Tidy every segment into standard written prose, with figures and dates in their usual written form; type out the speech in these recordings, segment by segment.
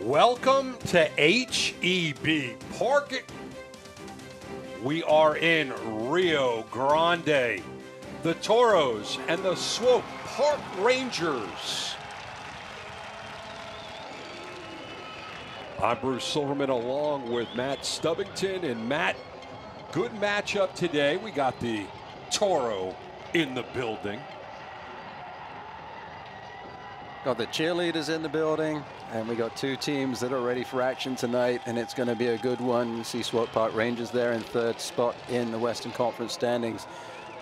Welcome to HEB Park. We are in Rio Grande. The Toros and the Swope Park Rangers. I'm Bruce Silverman along with Matt Stubbington. And Matt, good matchup today. We got the Toro in the building. Got the cheerleaders in the building, and we got two teams that are ready for action tonight, and it's going to be a good one. You see Swope Park Rangers there in third spot in the Western Conference standings.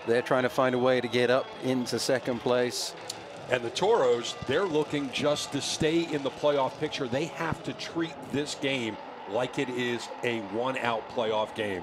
They're trying to find a way to get up into second place. And the Toros, they're looking just to stay in the playoff picture. They have to treat this game like it is a one-out playoff game.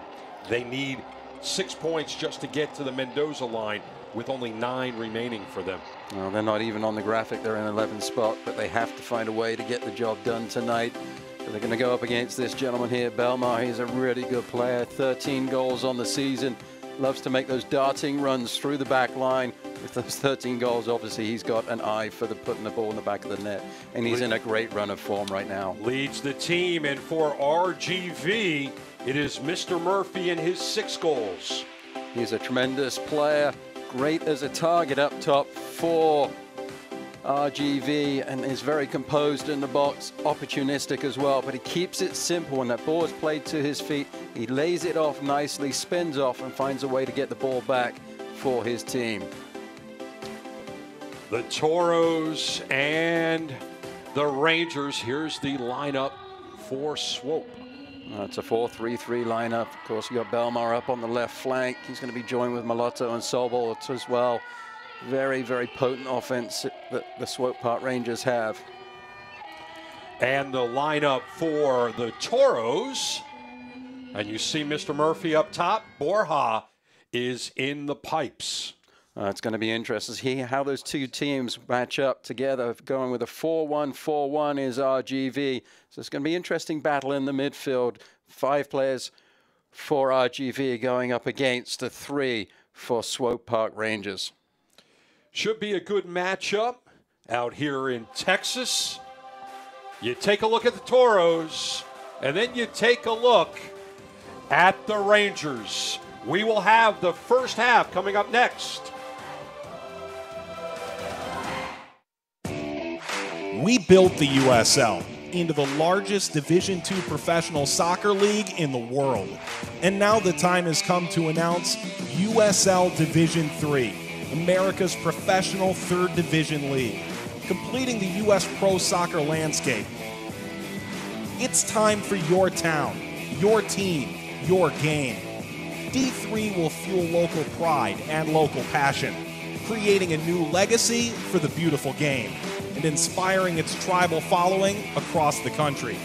They need 6 points just to get to the Mendoza line, with only 9 remaining for them. Well, they're not even on the graphic. They're in 11th spot, but they have to find a way to get the job done tonight. So they're going to go up against this gentleman here, Belmar. He's a really good player, 13 goals on the season. Loves to make those darting runs through the back line. With those 13 goals, obviously, he's got an eye for putting the ball in the back of the net. And he's in a great run of form right now. Leads the team, and for RGV, it is Mr. Murphy and his 6 goals. He's a tremendous player. Great as a target up top for RGV, and is very composed in the box, opportunistic as well, but he keeps it simple. When that ball is played to his feet, he lays it off nicely, spins off, and finds a way to get the ball back for his team. The Toros and the Rangers. Here's the lineup for Swope. It's a 4-3-3 lineup. Of course, you got Belmar up on the left flank. He's going to be joined with Malotto and Sobol as well. Very, very potent offense that the Swope Park Rangers have. And the lineup for the Toros. And you see Mr. Murphy up top. Borja is in the pipes. It's going to be interesting to see how those two teams match up together. Going with a 4-1-4-1 is RGV. So it's going to be an interesting battle in the midfield. 5 players for RGV going up against the 3 for Swope Park Rangers. Should be a good matchup out here in Texas. You take a look at the Toros, and then you take a look at the Rangers. We will have the first half coming up next. We built the USL into the largest Division II professional soccer league in the world. And now the time has come to announce USL Division III, America's professional third division league, completing the U.S. pro soccer landscape. It's time for your town, your team, your game. D3 will fuel local pride and local passion, creating a new legacy for the beautiful game and inspiring its tribal following across the country.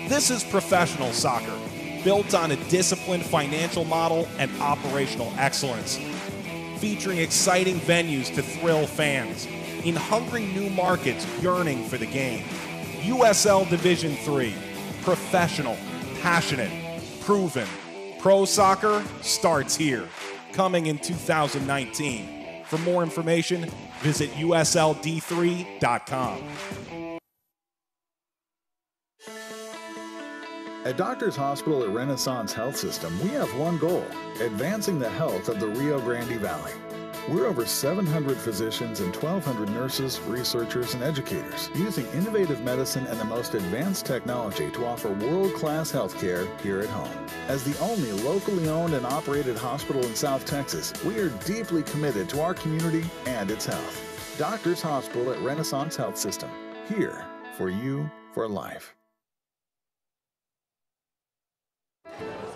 This is professional soccer, built on a disciplined financial model and operational excellence, featuring exciting venues to thrill fans, in hungry new markets yearning for the game. USL Division III, professional, passionate, proven. Pro soccer starts here, coming in 2019. For more information, visit usld3.com. At Doctors Hospital at Renaissance Health System, we have one goal: advancing the health of the Rio Grande Valley. We're over 700 physicians and 1,200 nurses, researchers, and educators using innovative medicine and the most advanced technology to offer world-class health care here at home. As the only locally owned and operated hospital in South Texas, we are deeply committed to our community and its health. Doctors Hospital at Renaissance Health System, here for you for life.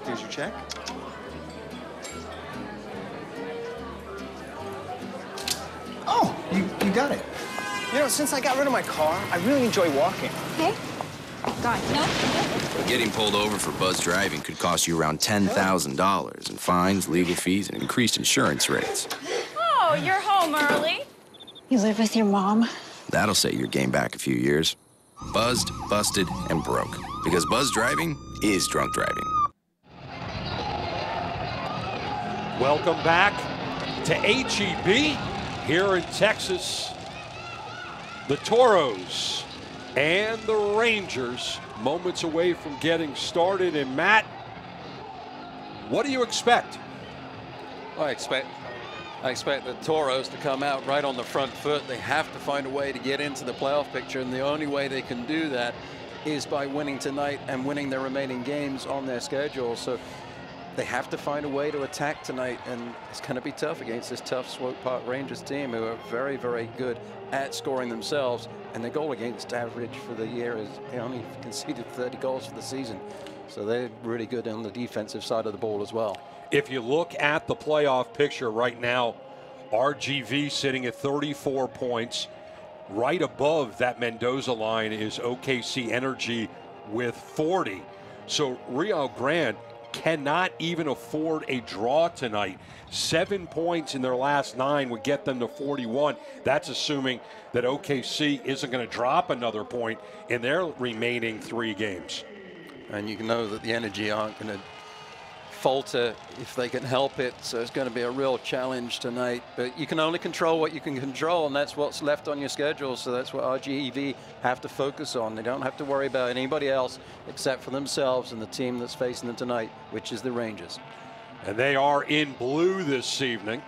Here's your check. Oh, you got it. You know, since I got rid of my car, I really enjoy walking. Hey, God, no. Getting pulled over for buzz driving could cost you around $10,000 in fines, legal fees, and increased insurance rates. Oh, you're home early. You live with your mom? That'll set your game back a few years. Buzzed, busted, and broke. Because buzz driving is drunk driving. Welcome back to HEB here in Texas. The Toros And the Rangers moments away from getting started. And Matt, what do you expect? I expect the Toros to come out right on the front foot. They have to find a way to get into the playoff picture, and the only way they can do that is by winning tonight and winning their remaining games on their schedule. So they have to find a way to attack tonight, and it's going to be tough against this tough Swope Park Rangers team, who are very, very good at scoring themselves, and their goal against average for the year is they only conceded 30 goals for the season. So they're really good on the defensive side of the ball as well. If you look at the playoff picture right now, RGV sitting at 34 points. Right above that Mendoza line is OKC Energy with 40. So Rio Grande cannot even afford a draw tonight. 7 points in their last 9 would get them to 41. That's assuming that OKC isn't going to drop another point in their remaining 3 games. And you know that the Energy aren't going to falter if they can help it, so it's going to be a real challenge tonight. But you can only control what you can control, and that's what's left on your schedule. So that's what RGV have to focus on. They don't have to worry about anybody else except for themselves and the team that's facing them tonight, which is the Rangers. And they are in blue this evening.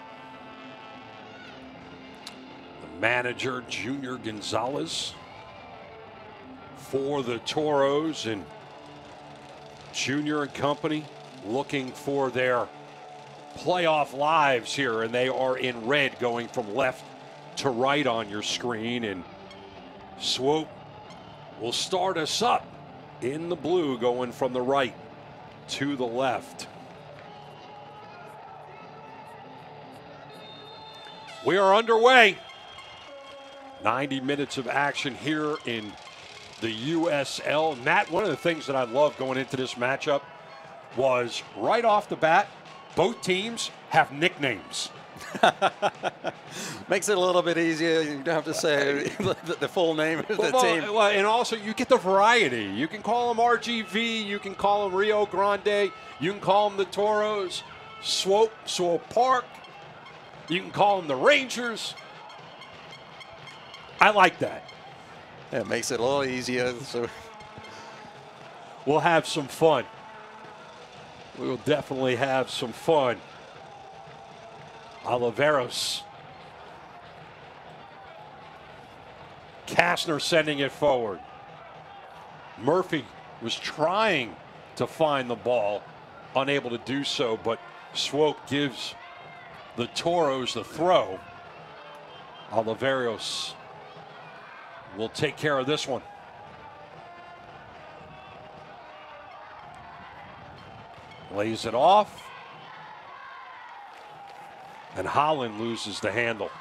The manager, Junior Gonzalez, for the Toros, and Junior and company looking for their playoff lives here, and they are in red going from left to right on your screen. And Swope will start us up in the blue going from the right to the left. We are underway. 90 minutes of action here in the USL. Matt, one of the things that I love going into this matchup was right off the bat, both teams have nicknames. Makes it a little bit easier. You don't have to say the full name of the team. Well, and also you get the variety. You can call them RGV, you can call them Rio Grande, you can call them the Toros, Swope Park, you can call them the Rangers. I like that. Yeah, it makes it a little easier. So we'll have some fun. We will definitely have some fun. Oliveros. Kastner sending it forward. Murphy was trying to find the ball, unable to do so, but Swope gives the Toros the throw. Oliveros will take care of this one. Lays it off. And Holland loses the handle.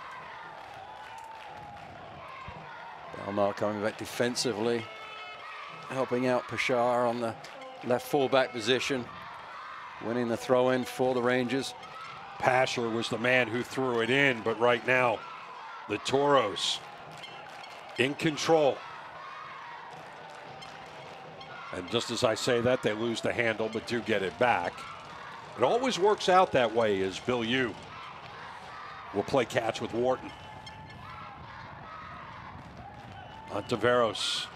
Belmar coming back defensively, helping out Pashar on the left fullback position, winning the throw-in for the Rangers. Pasher was the man who threw it in, but right now, the Toros in control. And just as I say that, they lose the handle, but do get it back. It always works out that way, as Bill Yu will play catch with Wharton. Ontiveros.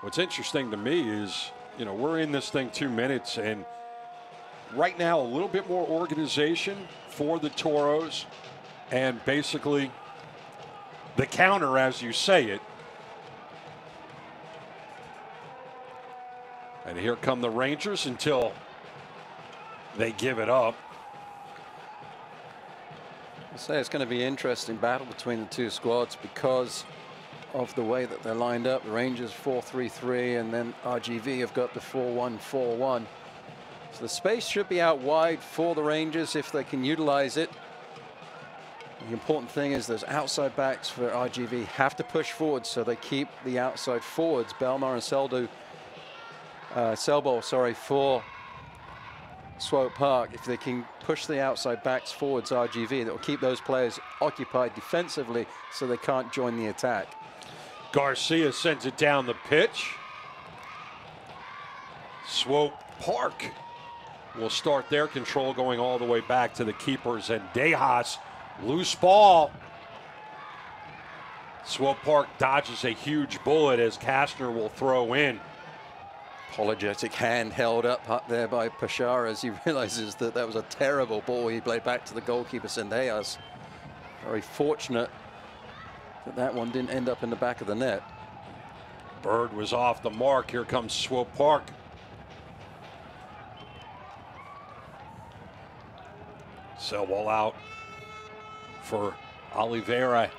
What's interesting to me is, you know, we're in this thing 2 minutes, and right now a little bit more organization for the Toros, and basically the counter, as you say it. And here come the Rangers until they give it up. I say it's going to be an interesting battle between the two squads because of the way that they're lined up. The Rangers 4-3-3, and then RGV have got the 4-1-4-1. So the space should be out wide for the Rangers if they can utilize it. The important thing is those outside backs for RGV have to push forward, so they keep the outside forwards. Belmar and Selbo, for Swope Park. If they can push the outside backs forwards, RGV, that will keep those players occupied defensively so they can't join the attack. Garcia sends it down the pitch. Swope Park will start their control going all the way back to the keepers. And Dejas, loose ball. Swope Park dodges a huge bullet as Kastner will throw in. Apologetic hand held up there by Pashar as he realizes that that was a terrible ball he played back to the goalkeeper, Sendejas. Very fortunate that that one didn't end up in the back of the net. Bird was off the mark. Here comes Swope Park. Cell ball out for Oliveira.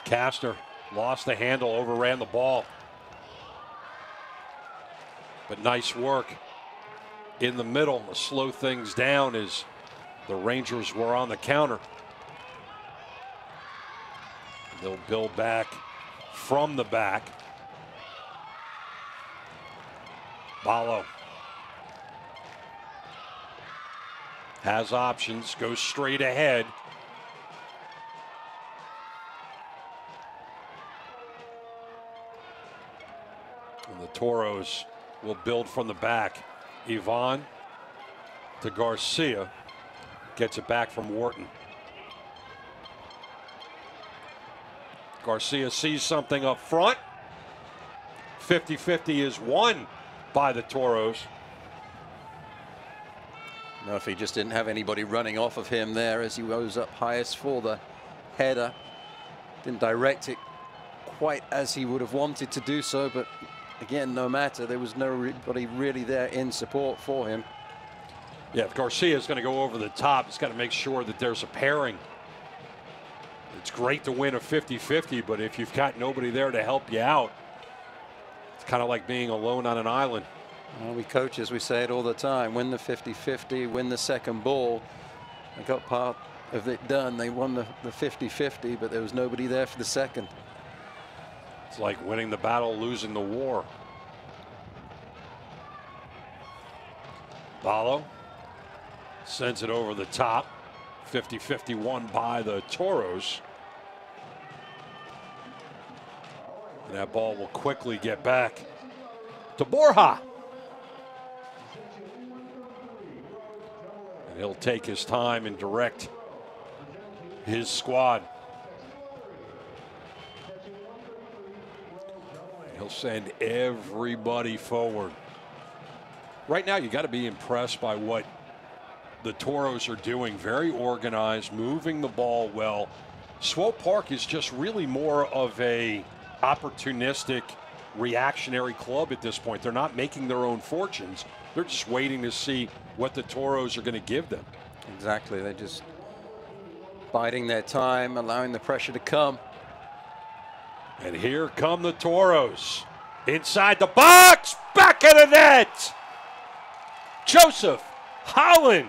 Kastner lost the handle, overran the ball. But nice work in the middle to slow things down as the Rangers were on the counter. They'll build back from the back. Ballo has options, goes straight ahead. And the Toros will build from the back. Ivan to Garcia. Gets it back from Wharton. Garcia sees something up front. 50-50 is won by the Toros. Murphy just didn't have anybody running off of him there as he rose up highest for the header. Didn't direct it quite as he would have wanted to do so, but again, no matter, there was nobody really there in support for him. Yeah, if Garcia's going to go over the top, he's got to make sure that there's a pairing. It's great to win a 50-50, but if you've got nobody there to help you out, it's kind of like being alone on an island. Well, we coaches, we say it all the time, win the 50-50, win the second ball. They got part of it done. They won the 50-50, but there was nobody there for the second. It's like winning the battle, losing the war. Ballo sends it over the top. 50-50 won by the Toros. And that ball will quickly get back to Borja. And he'll take his time and direct his squad. He'll send everybody forward. Right now, you got to be impressed by what the Toros are doing. Very organized, moving the ball well. Swope Park is just really more of a opportunistic, reactionary club at this point. They're not making their own fortunes. They're just waiting to see what the Toros are going to give them. Exactly. They're just biding their time, allowing the pressure to come. And here come the Toros. Inside the box, back of the net. Joseph Holland.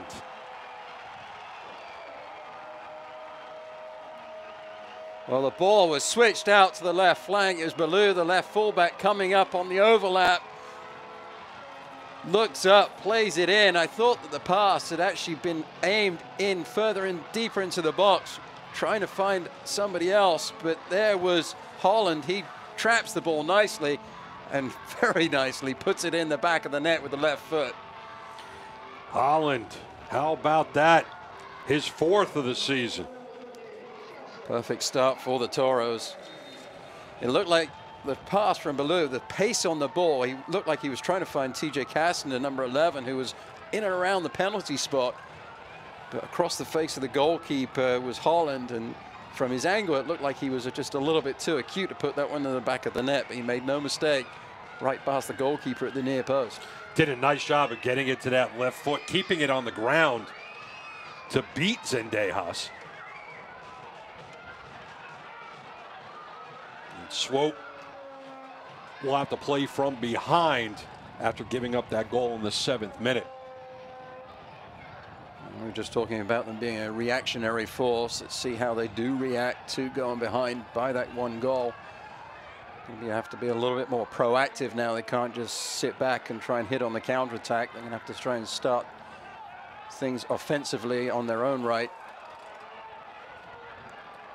Well, the ball was switched out to the left flank. It was Ballou, the left fullback, coming up on the overlap. Looks up, plays it in. I thought that the pass had actually been aimed in further and deeper into the box, trying to find somebody else. But there was Holland. He traps the ball nicely and very nicely puts it in the back of the net with the left foot. Holland, how about that? His fourth of the season. Perfect start for the Toros. It looked like the pass from Ballou, the pace on the ball, he looked like he was trying to find TJ Kastner, number 11, who was in and around the penalty spot. But across the face of the goalkeeper was Holland, and from his angle, it looked like he was just a little bit too acute to put that one in the back of the net, but he made no mistake, right past the goalkeeper at the near post. Did a nice job of getting it to that left foot, keeping it on the ground to beat Sendejas. Swope will have to play from behind after giving up that goal in the 7th minute. We were just talking about them being a reactionary force. Let's see how they do react to going behind by that one goal. You have to be a little bit more proactive now. They can't just sit back and try and hit on the counterattack. They're going to have to try and start things offensively on their own right.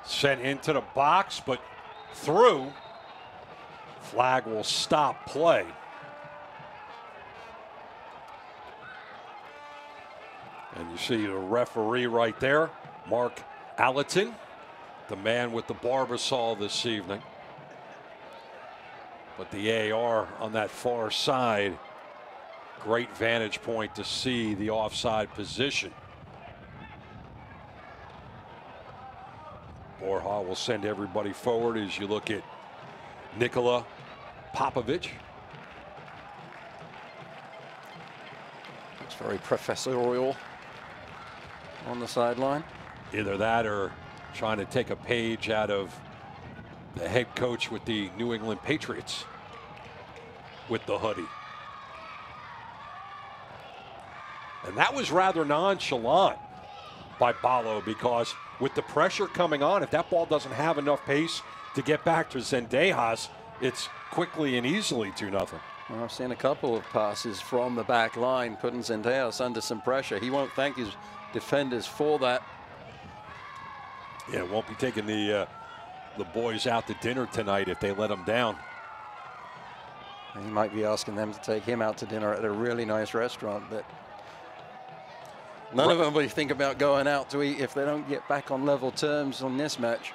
Sent into the box, but through Flag will stop play. And you see the referee right there, Mark Allerton, the man with the Barbasol this evening. But the AR on that far side, great vantage point to see the offside position. Borja will send everybody forward as you look at Nikola Popovic. It's very professorial on the sideline. Either that or trying to take a page out of the head coach with the New England Patriots with the hoodie. And that was rather nonchalant by Ballo, because with the pressure coming on, if that ball doesn't have enough pace to get back to Zendejas, it's quickly and easily 2-0. Well, I've seen a couple of passes from the back line putting Zendejas under some pressure. He won't thank his defenders for that. Yeah, won't be taking the boys out to dinner tonight if they let him down. He might be asking them to take him out to dinner at a really nice restaurant, but none of them will think about going out to eat if they don't get back on level terms on this match.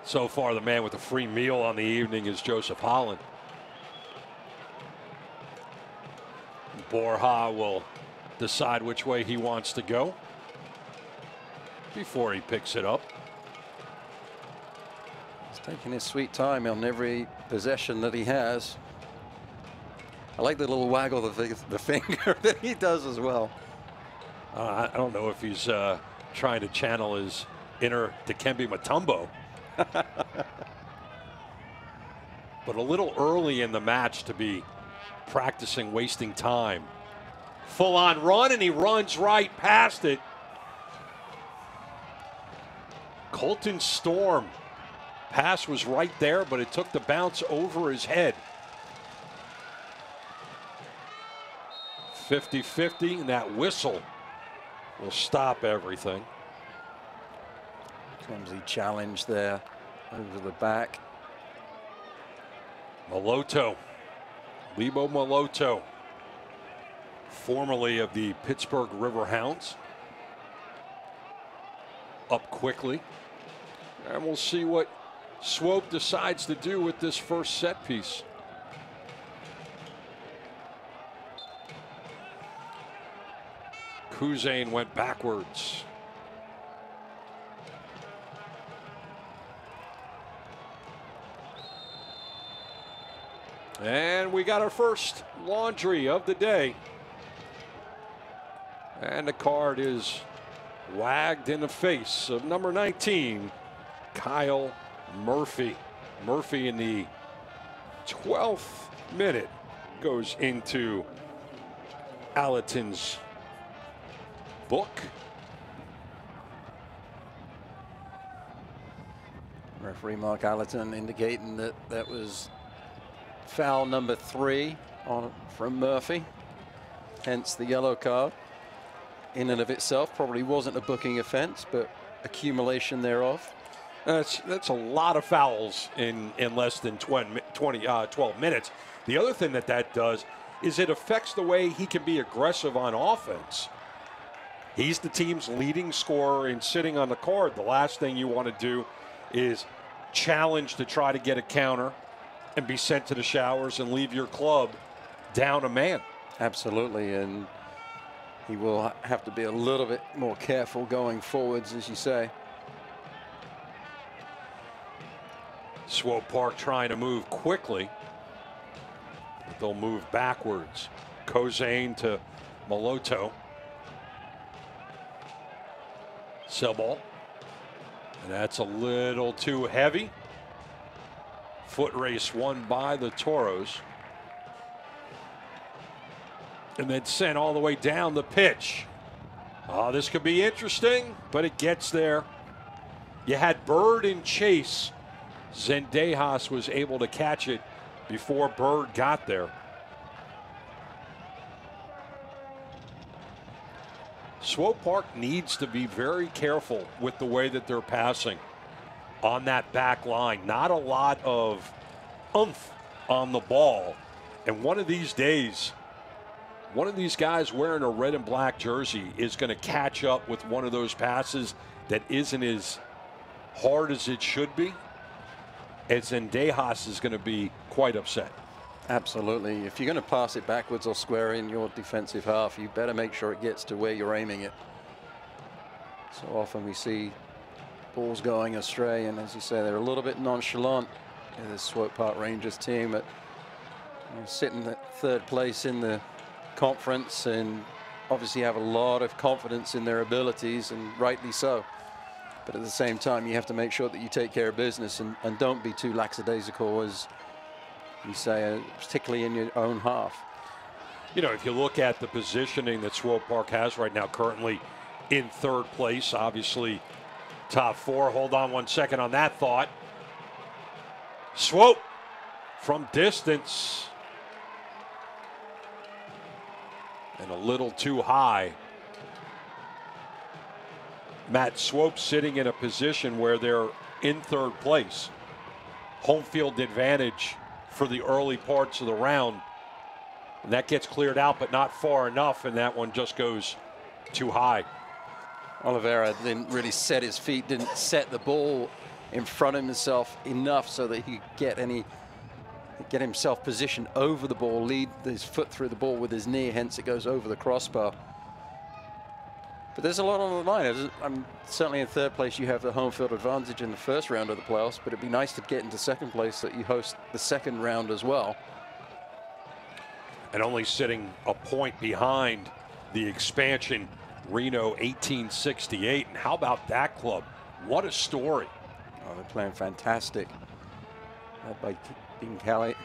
So far, the man with a free meal on the evening is Joseph Holland. Borja will decide which way he wants to go before he picks it up. He's taking his sweet time on every possession that he has. I like the little waggle of the finger that he does as well. I don't know if he's trying to channel his inner Dikembe Mutombo. But a little early in the match to be practicing wasting time. Full on run, and he runs right past it. Colton Storm. Pass was right there, but it took the bounce over his head. 50-50, and that whistle will stop everything. Clumsy challenge there over the back. Maloto, Lebo Maloto, formerly of the Pittsburgh Riverhounds, up quickly. And we'll see what Swope decides to do with this first set piece. Kuzain went backwards. And we got our first laundry of the day. And the card is wagged in the face of number 19, Kyle Murphy. Murphy in the 12th minute goes into Allerton's book. Referee Mark Allerton indicating that that was foul number 3 from Murphy, hence the yellow card. In and of itself probably wasn't a booking offense, but accumulation thereof. That's a lot of fouls in less than 12 minutes. The other thing that does is it affects the way he can be aggressive on offense. He's the team's leading scorer and sitting on the card. The last thing you want to do is challenge to try to get a counter and be sent to the showers and leave your club down a man. Absolutely, and he will have to be a little bit more careful going forwards, as you say. Swope Park trying to move quickly, but they'll move backwards. Kuzain to Maloto. Cell ball. And that's a little too heavy. Foot race won by the Toros. And then sent all the way down the pitch. Oh, this could be interesting, but it gets there. You had Bird in chase. Zendejas was able to catch it before Bird got there. Swope Park needs to be very careful with the way that they're passing on that back line. Not a lot of oomph on the ball. And one of these days, one of these guys wearing a red and black jersey is going to catch up with one of those passes that isn't as hard as it should be. And Zendejas is going to be quite upset. Absolutely. If you're going to pass it backwards or square in your defensive half, you better make sure it gets to where you're aiming it. So often we see balls going astray, and as you say, they're a little bit nonchalant in this Swope Park Rangers team, but sitting at third place in the conference and obviously have a lot of confidence in their abilities, and rightly so. But at the same time, you have to make sure that you take care of business and don't be too lackadaisical, as you say, particularly in your own half. You know, if you look at the positioning that Swope Park has right now, currently in third place, obviously top four. Hold on one second on that thought. Swope from distance. And a little too high. Matt, Swope sitting in a position where they're in third place. Home field advantage for the early parts of the round. And that gets cleared out, but not far enough, and that one just goes too high. Oliveira didn't really set his feet, didn't set the ball in front of himself enough so that he could get himself positioned over the ball, lead his foot through the ball with his knee, hence it goes over the crossbar. But there's a lot on the line. I'm certainly in third place. You have the home field advantage in the first round of the playoffs, but it'd be nice to get into second place that you host the second round as well. And only sitting a point behind the expansion Reno 1868. And how about that club? What a story. Oh, they're playing fantastic. By Dane Kelly,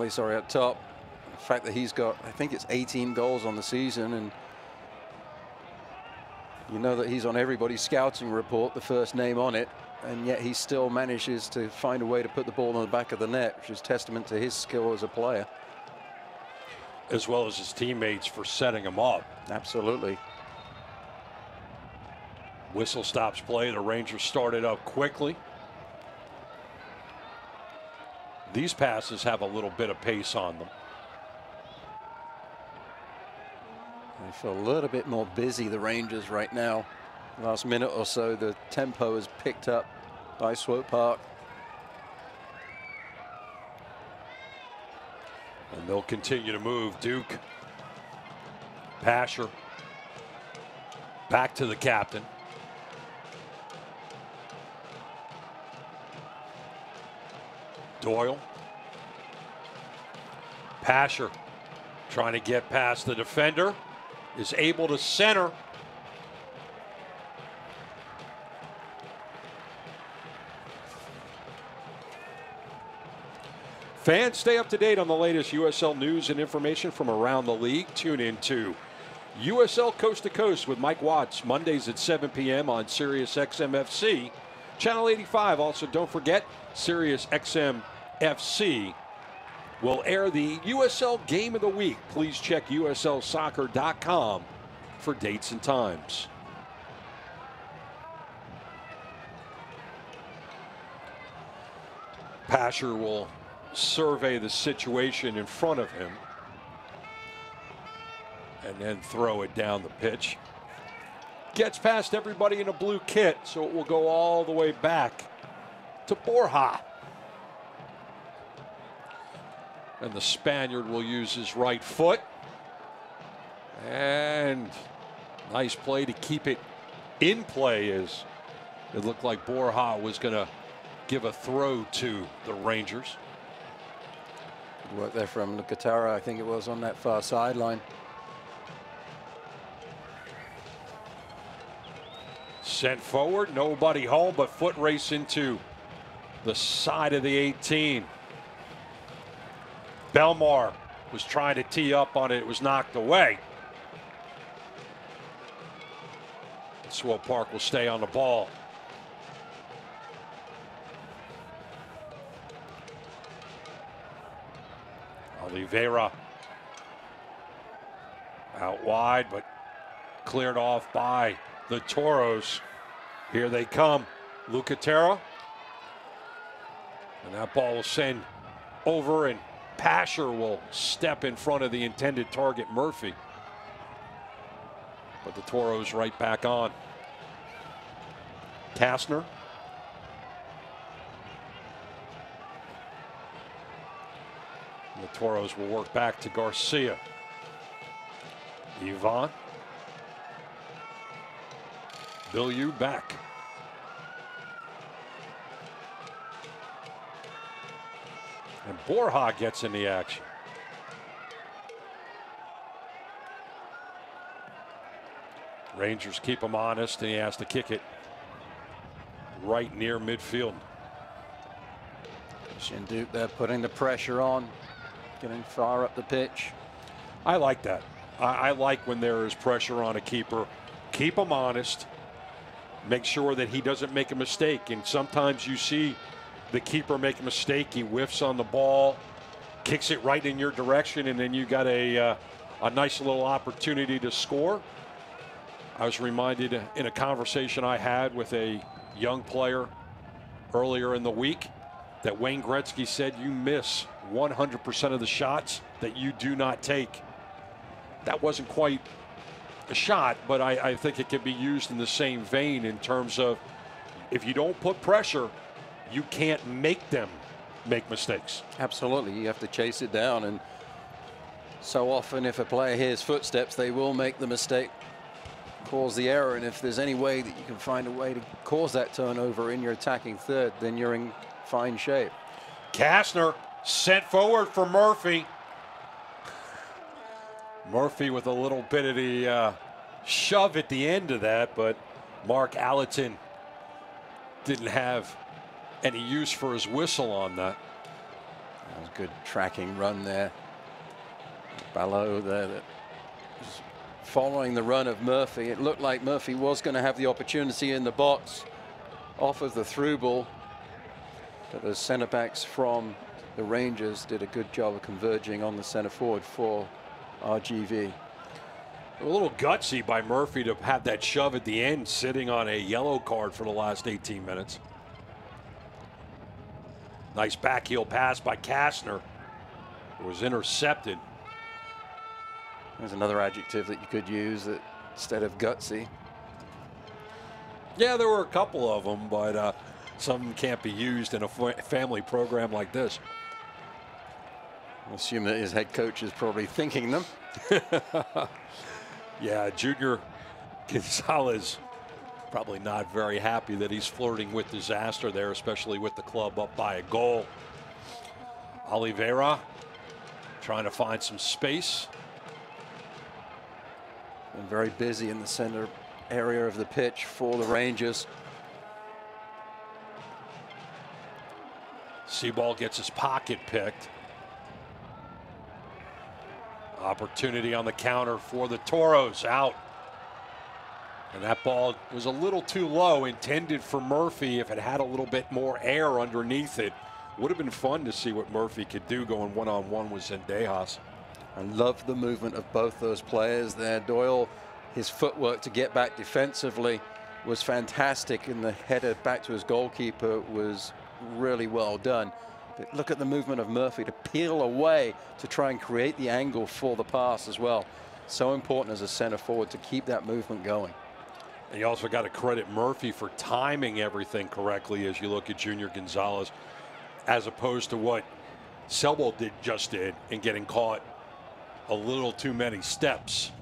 up top. The fact that he's got, I think it's 18 goals on the season, and you know that he's on everybody's scouting report, the first name on it, and yet he still manages to find a way to put the ball on the back of the net, which is testament to his skill as a player. As well as his teammates for setting him up. Absolutely. Whistle stops play. The Rangers started up quickly. These passes have a little bit of pace on them. They feel a little bit more busy, the Rangers, right now. Last minute or so, the tempo is picked up by Swope Park. And they'll continue to move. Duke, Pasher, back to the captain. Doyle. Pasher trying to get past the defender. Is able to center. Fans, stay up to date on the latest USL news and information from around the league. Tune in to USL Coast to Coast with Mike Watts, Mondays at 7 p.m. on Sirius XM FC, Channel 85. Also, don't forget, Sirius XM FC will air the USL Game of the Week. Please check USLsoccer.com for dates and times. Pasher will survey the situation in front of him and then throw it down the pitch. Gets past everybody in a blue kit, so it will go all the way back to Borja. And the Spaniard will use his right foot. And nice play to keep it in play, as it looked like Borja was going to give a throw to the Rangers. Good work there from Lucatara, I think it was, on that far sideline. Sent forward, nobody home, but foot race into the side of the 18. Belmar was trying to tee up on it. It was knocked away. Swope Park will stay on the ball. Oliveira out wide, but cleared off by the Toros. Here they come. Lucatera. And that ball will send over and Pasher will step in front of the intended target, Murphy. But the Toros right back on. Kastner. The Toros will work back to Garcia. Yvonne. Bilyeu back. And Borja gets in the action. Rangers keep him honest, and he has to kick it right near midfield. Shinduke there putting the pressure on, getting far up the pitch. I like that. I like when there is pressure on a keeper. Keep him honest. Make sure that he doesn't make a mistake. And sometimes you see the keeper make a mistake. He whiffs on the ball, kicks it right in your direction, and then you got a nice little opportunity to score. I was reminded in a conversation I had with a young player earlier in the week that Wayne Gretzky said you miss 100% of the shots that you do not take. That wasn't quite a shot, but I think it can be used in the same vein in terms of if you don't put pressure, you can't make them make mistakes. Absolutely, you have to chase it down, and so often if a player hears footsteps, they will make the mistake, cause the error, and if there's any way that you can find a way to cause that turnover in your attacking third, then you're in fine shape. Kastner sent forward for Murphy. Murphy with a little bit of the shove at the end of that, but Mark Allerton didn't have any use for his whistle on that. That was a good tracking run there. Ballot there that was following the run of Murphy. It looked like Murphy was going to have the opportunity in the box off of the through ball, but the centre backs from the Rangers did a good job of converging on the centre forward for RGV. A little gutsy by Murphy to have that shove at the end, sitting on a yellow card for the last 18 minutes. Nice backheel pass by Kastner. It was intercepted. There's another adjective that you could use that instead of gutsy. Yeah, there were a couple of them, but some can't be used in a family program like this. I assume that his head coach is probably thinking them. Yeah, Junior Gonzalez probably not very happy that he's flirting with disaster there, especially with the club up by a goal. Oliveira trying to find some space. Been very busy in the center area of the pitch for the Rangers. Seaball gets his pocket picked. Opportunity on the counter for the Toros, out. And that ball was a little too low, intended for Murphy. If it had a little bit more air underneath it, would have been fun to see what Murphy could do going one-on-one with Zendejas. I love the movement of both those players there. Doyle, his footwork to get back defensively was fantastic, and the header back to his goalkeeper was really well done. But look at the movement of Murphy to peel away to try and create the angle for the pass as well. So important as a center forward to keep that movement going. And you also got to credit Murphy for timing everything correctly as you look at Junior Gonzalez, as opposed to what Selbo just did and getting caught a little too many steps,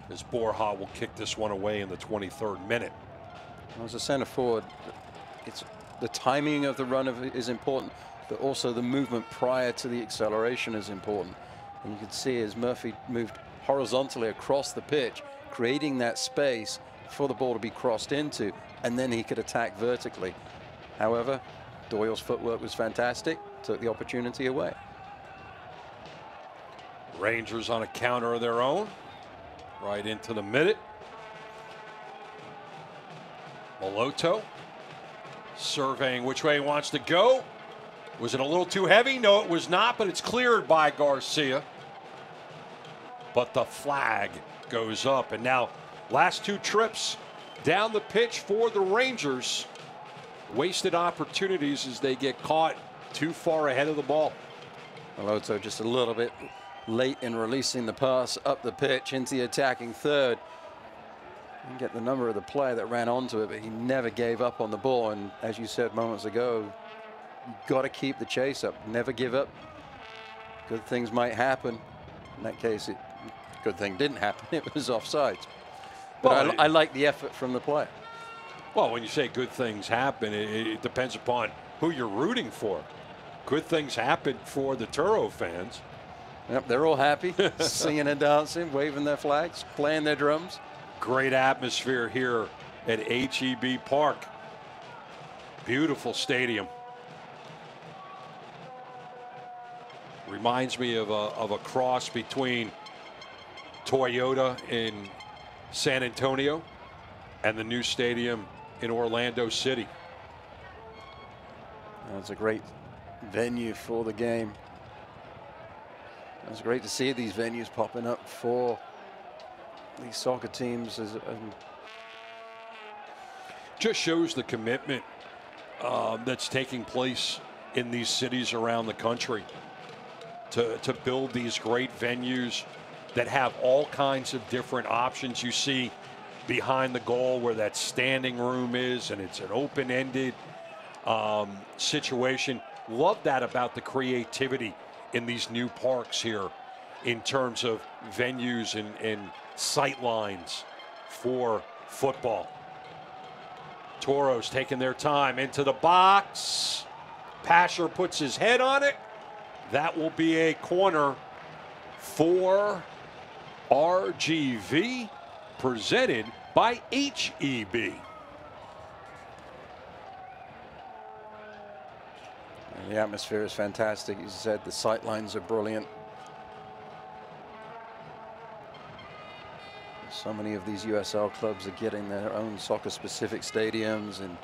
as Borja will kick this one away in the 23rd minute. As a center forward, it's the timing of the run is important, but also the movement prior to the acceleration is important. And you can see as Murphy moved horizontally across the pitch, creating that space for the ball to be crossed into, and then he could attack vertically. However, Doyle's footwork was fantastic, took the opportunity away. Rangers on a counter of their own, right into the minute. Moloto surveying which way he wants to go. Was it a little too heavy? No, it was not, but it's cleared by Garcia. But the flag goes up, and now last two trips down the pitch for the Rangers. Wasted opportunities as they get caught too far ahead of the ball. Maloto just a little bit late in releasing the pass up the pitch into the attacking third. Didn't get the number of the player that ran onto it, but he never gave up on the ball. And as you said moments ago, you've got to keep the chase up. Never give up. Good things might happen. In that case, good thing didn't happen. It was offsides. But well, I like the effort from the player. Well, when you say good things happen, it depends upon who you're rooting for. Good things happen for the Turo fans. Yep, they're all happy, singing and dancing, waving their flags, playing their drums. Great atmosphere here at HEB Park. Beautiful stadium. Reminds me of a cross between Toyota in San Antonio and the new stadium in Orlando City. That's a great venue for the game. It's great to see these venues popping up for these soccer teams. Just shows the commitment that's taking place in these cities around the country to build these great venues that have all kinds of different options. You see behind the goal where that standing room is, and it's an open-ended situation. Love that about the creativity in these new parks here in terms of venues and sight lines for football. Toros taking their time into the box. Pasher puts his head on it. That will be a corner for RGV, presented by HEB. The atmosphere is fantastic. As you said, the sight lines are brilliant. So many of these USL clubs are getting their own soccer-specific stadiums, and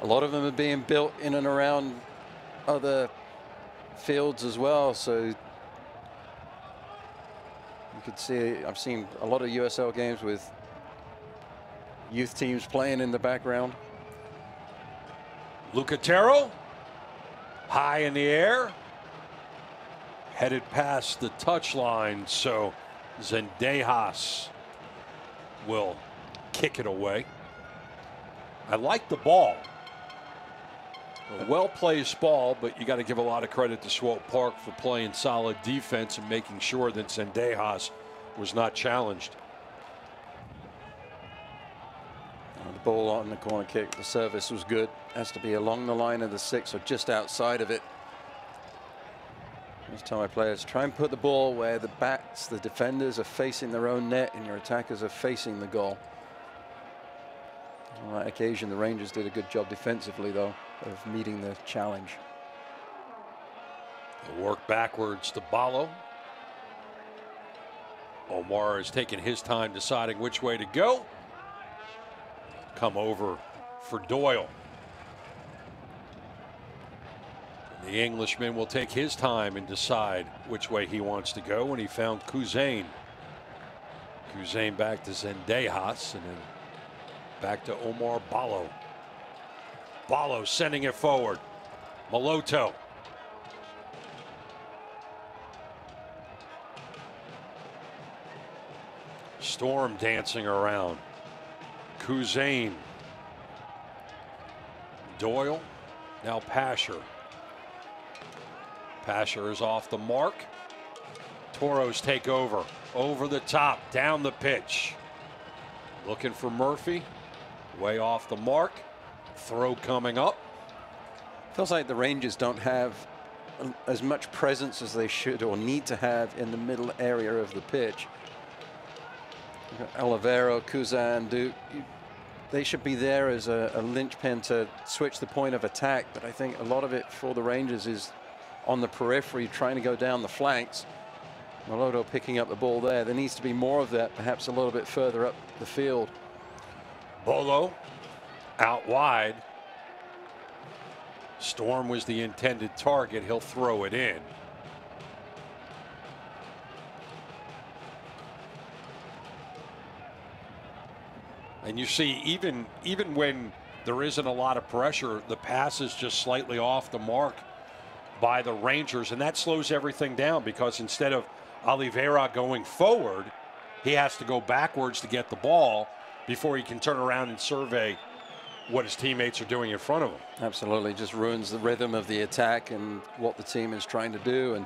a lot of them are being built in and around other fields as well. So you could see, I've seen a lot of USL games with youth teams playing in the background. Lucatero, high in the air, headed past the touchline, so Zendejas will kick it away. I like the ball. A well-placed ball, but you got to give a lot of credit to Swope Park for playing solid defense and making sure that Zendejas was not challenged. The ball on the corner kick, the service was good. Has to be along the line of the 6 or just outside of it. I tell my players, try and put the ball where the backs, the defenders are facing their own net and your attackers are facing the goal. On that occasion, the Rangers did a good job defensively, though, of meeting the challenge. They'll work backwards to Ballo. Omar is taking his time deciding which way to go. Come over for Doyle. The Englishman will take his time and decide which way he wants to go, and he found Kuzain. Kuzain back to Zendejas, and then back to Omar Ballo. Ballo sending it forward. Maloto. Storm dancing around. Kuzain. Doyle. Now Pasher. Pasher is off the mark. Toros take over. Over the top, down the pitch. Looking for Murphy. Way off the mark. Throw coming up. Feels like the Rangers don't have as much presence as they should or need to have in the middle area of the pitch. Olivero, Kuzan, Duke, they should be there as a linchpin to switch the point of attack, but I think a lot of it for the Rangers is on the periphery, trying to go down the flanks. Maloto picking up the ball there. There needs to be more of that, perhaps a little bit further up the field. Bolo out wide. Storm was the intended target. He'll throw it in. And you see, even when there isn't a lot of pressure, the pass is just slightly off the mark by the Rangers, and that slows everything down because instead of Oliveira going forward, he has to go backwards to get the ball before he can turn around and survey what his teammates are doing in front of him. Absolutely, just ruins the rhythm of the attack and what the team is trying to do. And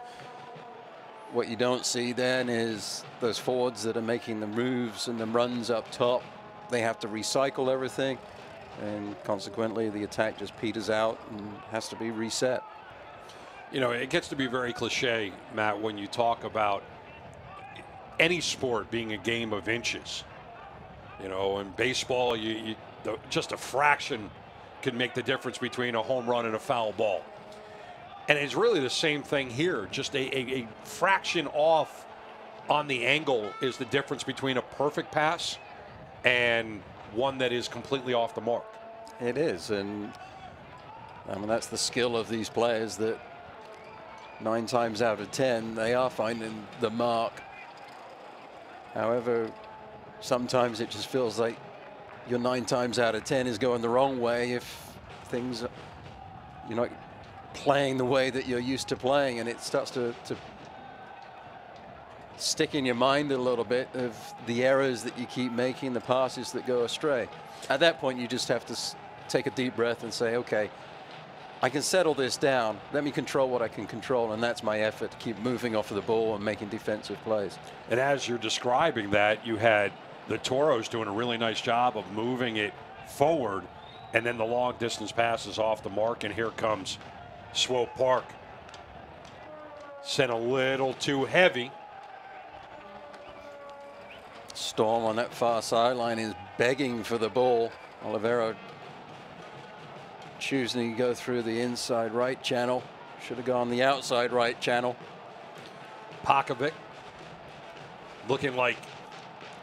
what you don't see then is those forwards that are making the moves and the runs up top. They have to recycle everything, and consequently the attack just peters out and has to be reset. You know, it gets to be very cliche, Matt, when you talk about any sport being a game of inches. You know, in baseball, just a fraction can make the difference between a home run and a foul ball. And it's really the same thing here. Just a fraction off on the angle is the difference between a perfect pass and one that is completely off the mark. It is, and I mean, that's the skill of these players, that 9 times out of 10 they are finding the mark. However, sometimes it just feels like your 9 times out of 10 is going the wrong way if things, you're not playing the way that you're used to playing, and it starts to stick in your mind a little bit of the errors that you keep making, the passes that go astray. At that point, you just have to take a deep breath and say, okay, I can settle this down. Let me control what I can control, and that's my effort to keep moving off of the ball and making defensive plays. And as you're describing that, you had the Toros doing a really nice job of moving it forward, and then the long distance passes off the mark, and here comes Swope Park. Sent a little too heavy. Storm on that far sideline is begging for the ball. Oliveira choosing to go through the inside right channel. Should have gone the outside right channel. Pakovic looking like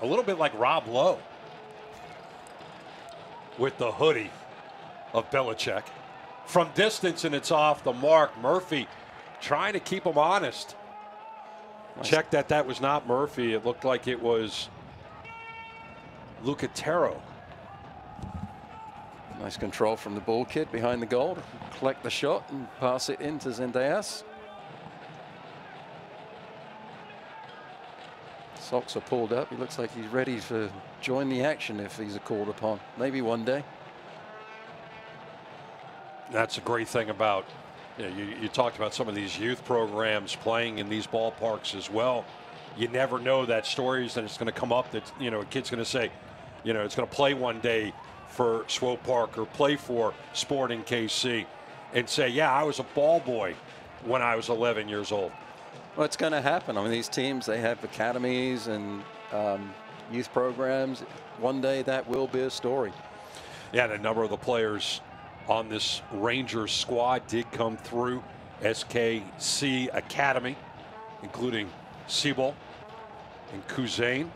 a little bit like Rob Lowe with the hoodie of Belichick. From distance, and it's off the mark. Murphy trying to keep him honest. Nice. Check that was not Murphy. It looked like it was Lucatero. Nice control from the ball kid behind the goal. Collect the shot and pass it into Zendejas. Socks are pulled up. He looks like he's ready to join the action if he's called upon. Maybe one day. That's a great thing about, you talked about some of these youth programs playing in these ballparks as well. You never know that stories that it's going to come up that, a kid's going to say, it's going to play one day for Swope Park or play for Sporting KC and say, yeah, I was a ball boy when I was 11 years old. Well, it's going to happen. I mean, these teams, they have academies and youth programs. One day that will be a story. Yeah, and a number of the players on this Rangers squad did come through SKC Academy, including Siebel and Kuzain.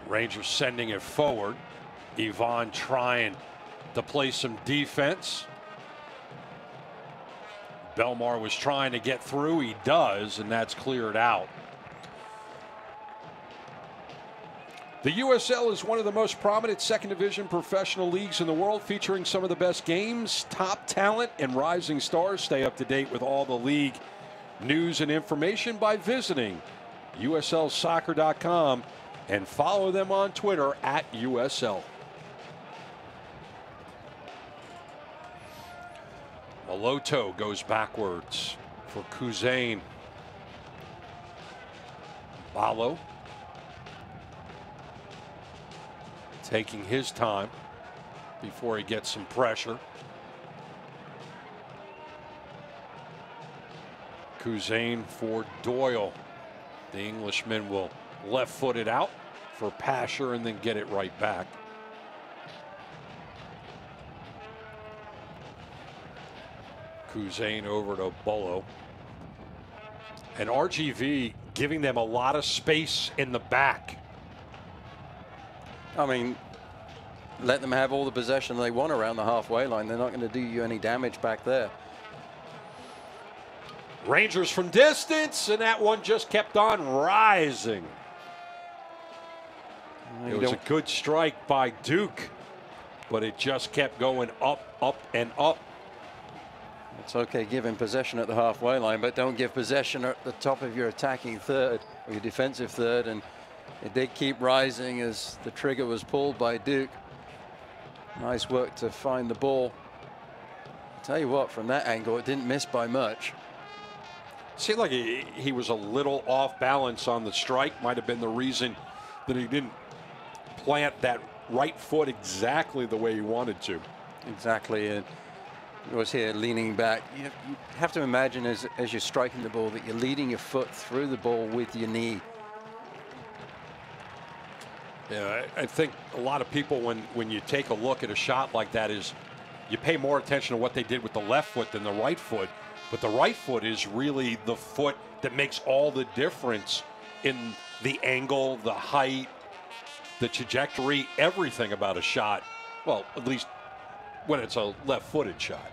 Rangers sending it forward. Yvonne trying to play some defense. Belmar was trying to get through. He does, and that's cleared out. The USL is one of the most prominent second division professional leagues in the world, featuring some of the best games, top talent, and rising stars. Stay up to date with all the league news and information by visiting uslsoccer.com and follow them on Twitter at USL. Maloto goes backwards for Kuzain. Balo taking his time before he gets some pressure. Kuzain for Doyle. The Englishman will left foot it out for Pasher and then get it right back. Kuzain over to Bolo. And RGV giving them a lot of space in the back. I mean, let them have all the possession they want around the halfway line. They're not going to do you any damage back there. Rangers from distance, and that one just kept on rising. It was a good strike by Duke, but it just kept going up, up, and up. It's okay giving possession at the halfway line, but don't give possession at the top of your attacking third or your defensive third. And it did keep rising as the trigger was pulled by Duke. Nice work to find the ball. I'll tell you what, from that angle, it didn't miss by much. Seemed like he was a little off balance on the strike. Might have been the reason that he didn't plant that right foot exactly the way he wanted to. Exactly. And he was here leaning back. You have to imagine as you're striking the ball that you're leading your foot through the ball with your knee. Yeah, I think a lot of people, when you take a look at a shot like that, is you pay more attention to what they did with the left foot than the right foot. But the right foot is really the foot that makes all the difference in the angle, the height, the trajectory, everything about a shot. Well, at least when it's a left-footed shot.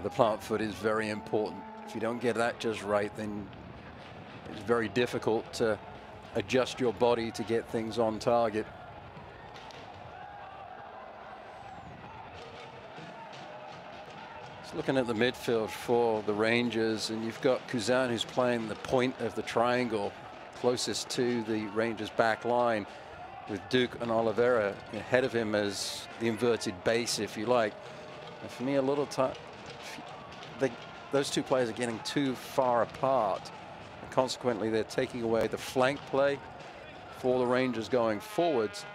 The plant foot is very important. If you don't get that just right, then it's very difficult to adjust your body to get things on target. Just looking at the midfield for the Rangers, and you've got Kuzan, who's playing the point of the triangle closest to the Rangers back line, with Duke and Oliveira ahead of him as the inverted base, if you like. And for me, a little time, those two players are getting too far apart. And consequently, they're taking away the flank play for the Rangers going forwards.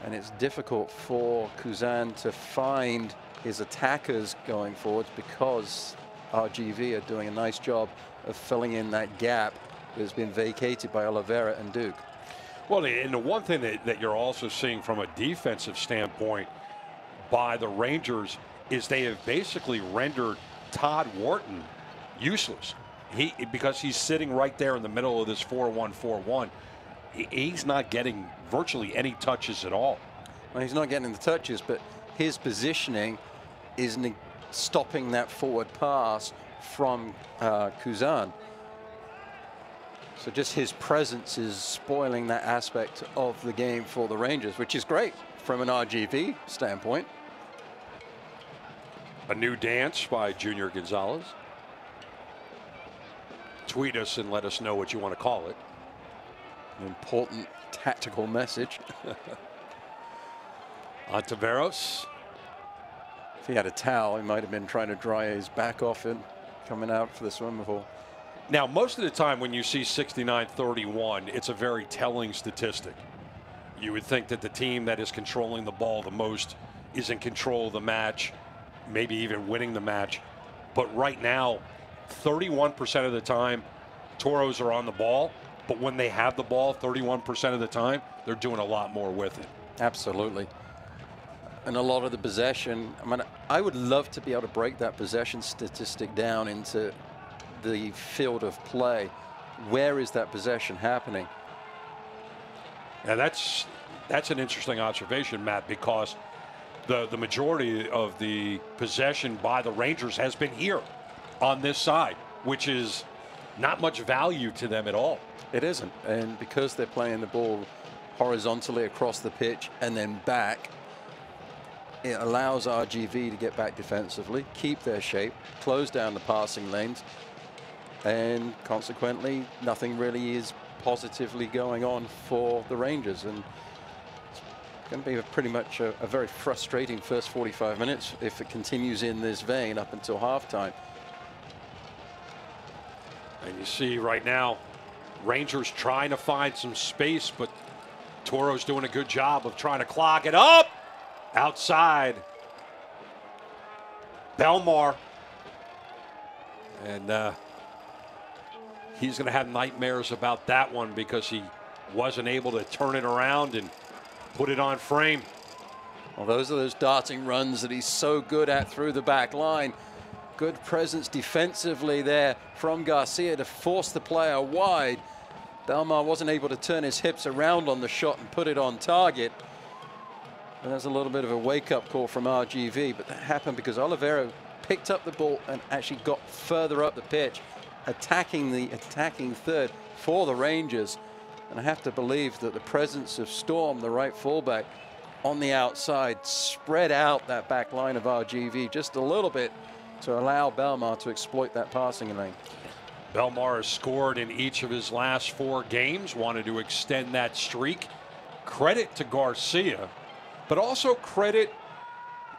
And it's difficult for Kuzan to find his attackers going forwards because RGV are doing a nice job of filling in that gap that's been vacated by Oliveira and Duke. Well, and the one thing that you're also seeing from a defensive standpoint by the Rangers is they have basically rendered Todd Wharton useless. Because he's sitting right there in the middle of this 4-1-4-1. He's not getting virtually any touches at all. Well, he's not getting the touches, but his positioning is stopping that forward pass from Kuzan. So just his presence is spoiling that aspect of the game for the Rangers, which is great from an RGV standpoint. A new dance by Junior Gonzalez. Tweet us and let us know what you want to call it. An important tactical message. Ontiveros. If he had a towel, he might have been trying to dry his back off and coming out for the swimming pool. Now, most of the time when you see 69-31, it's a very telling statistic. You would think that the team that is controlling the ball the most is in control of the match, maybe even winning the match. But right now, 31% of the time, Toros are on the ball. But when they have the ball, 31% of the time, they're doing a lot more with it. Absolutely. And a lot of the possession, I mean, I would love to be able to break that possession statistic down into the field of play. Where is that possession happening? Now that's an interesting observation, Matt, because the majority of the possession by the Rangers has been here on this side, which is not much value to them at all. It isn't, and because they're playing the ball horizontally across the pitch and then back, it allows RGV to get back defensively, keep their shape, close down the passing lanes, and consequently nothing really is positively going on for the Rangers. And it's going to be pretty much a very frustrating first 45 minutes if it continues in this vein up until halftime. And you see right now, Rangers trying to find some space, but Toro's doing a good job of trying to clog it up. Outside, Belmar. And he's going to have nightmares about that one because he wasn't able to turn it around and put it on frame. Well, those are those darting runs that he's so good at through the back line. Good presence defensively there from Garcia to force the player wide. Belmar wasn't able to turn his hips around on the shot and put it on target. And that's a little bit of a wake-up call from RGV, but that happened because Oliveira picked up the ball and actually got further up the pitch, attacking the attacking third for the Rangers. And I have to believe that the presence of Storm, the right fullback, on the outside, spread out that back line of RGV just a little bit to allow Belmar to exploit that passing lane. Belmar has scored in each of his last 4 games, wanted to extend that streak. Credit to Garcia, but also credit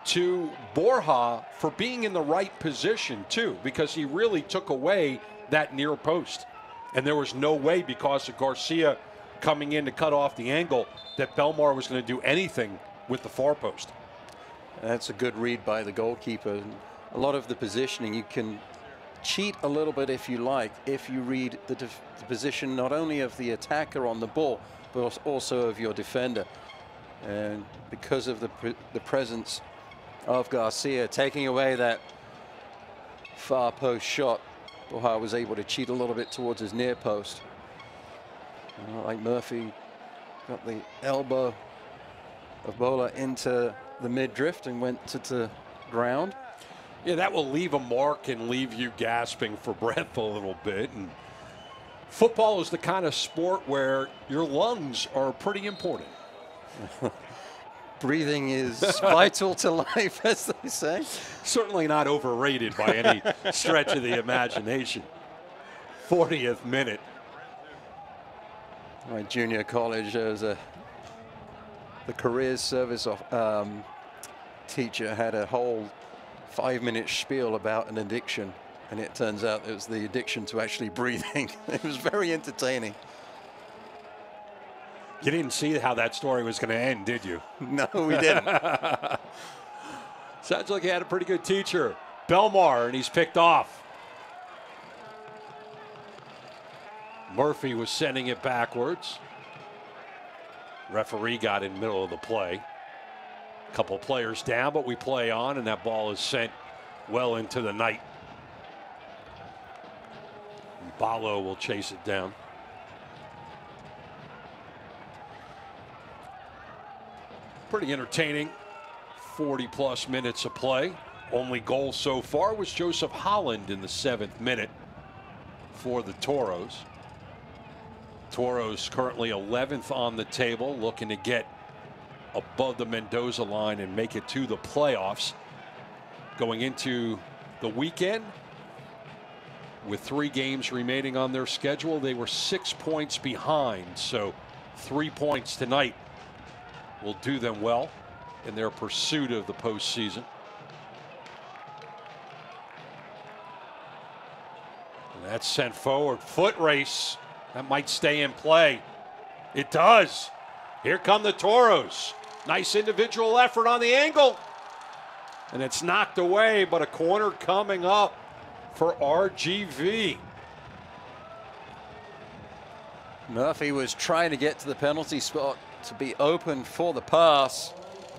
to Borja for being in the right position too, because he really took away that near post. And there was no way, because of Garcia coming in to cut off the angle, that Belmar was going to do anything with the far post. That's a good read by the goalkeeper. A lot of the positioning, you can cheat a little bit if you like, if you read the position not only of the attacker on the ball, but also of your defender. And because of the presence of Garcia taking away that far post shot, Borja was able to cheat a little bit towards his near post. Like Murphy got the elbow of Bola into the mid-drift and went to the ground. Yeah, that will leave a mark and leave you gasping for breath a little bit. And football is the kind of sport where your lungs are pretty important. Breathing is vital to life, as they say. Certainly not overrated by any stretch of the imagination. 40th minute. My junior college, there was the careers service teacher had a whole 5-minute spiel about an addiction, and it turns out it was the addiction to actually breathing. It was very entertaining. You didn't see how that story was going to end, did you? No, we didn't. Sounds like he had a pretty good teacher. Belmar, and he's picked off. Murphy was sending it backwards. Referee got in the middle of the play. A couple players down, but we play on, and that ball is sent well into the night. Balo will chase it down. Pretty entertaining 40-plus minutes of play. Only goal so far was Joseph Holland in the 7th minute for the Toros. Toros currently 11th on the table, looking to get above the Mendoza line and make it to the playoffs. Going into the weekend, with 3 games remaining on their schedule, they were 6 points behind. So 3 points tonight will do them well in their pursuit of the postseason. And that's sent forward. Foot race. That might stay in play. It does. Here come the Toros. Nice individual effort on the angle. And it's knocked away, but a corner coming up for RGV. Murphy was trying to get to the penalty spot to be open for the pass.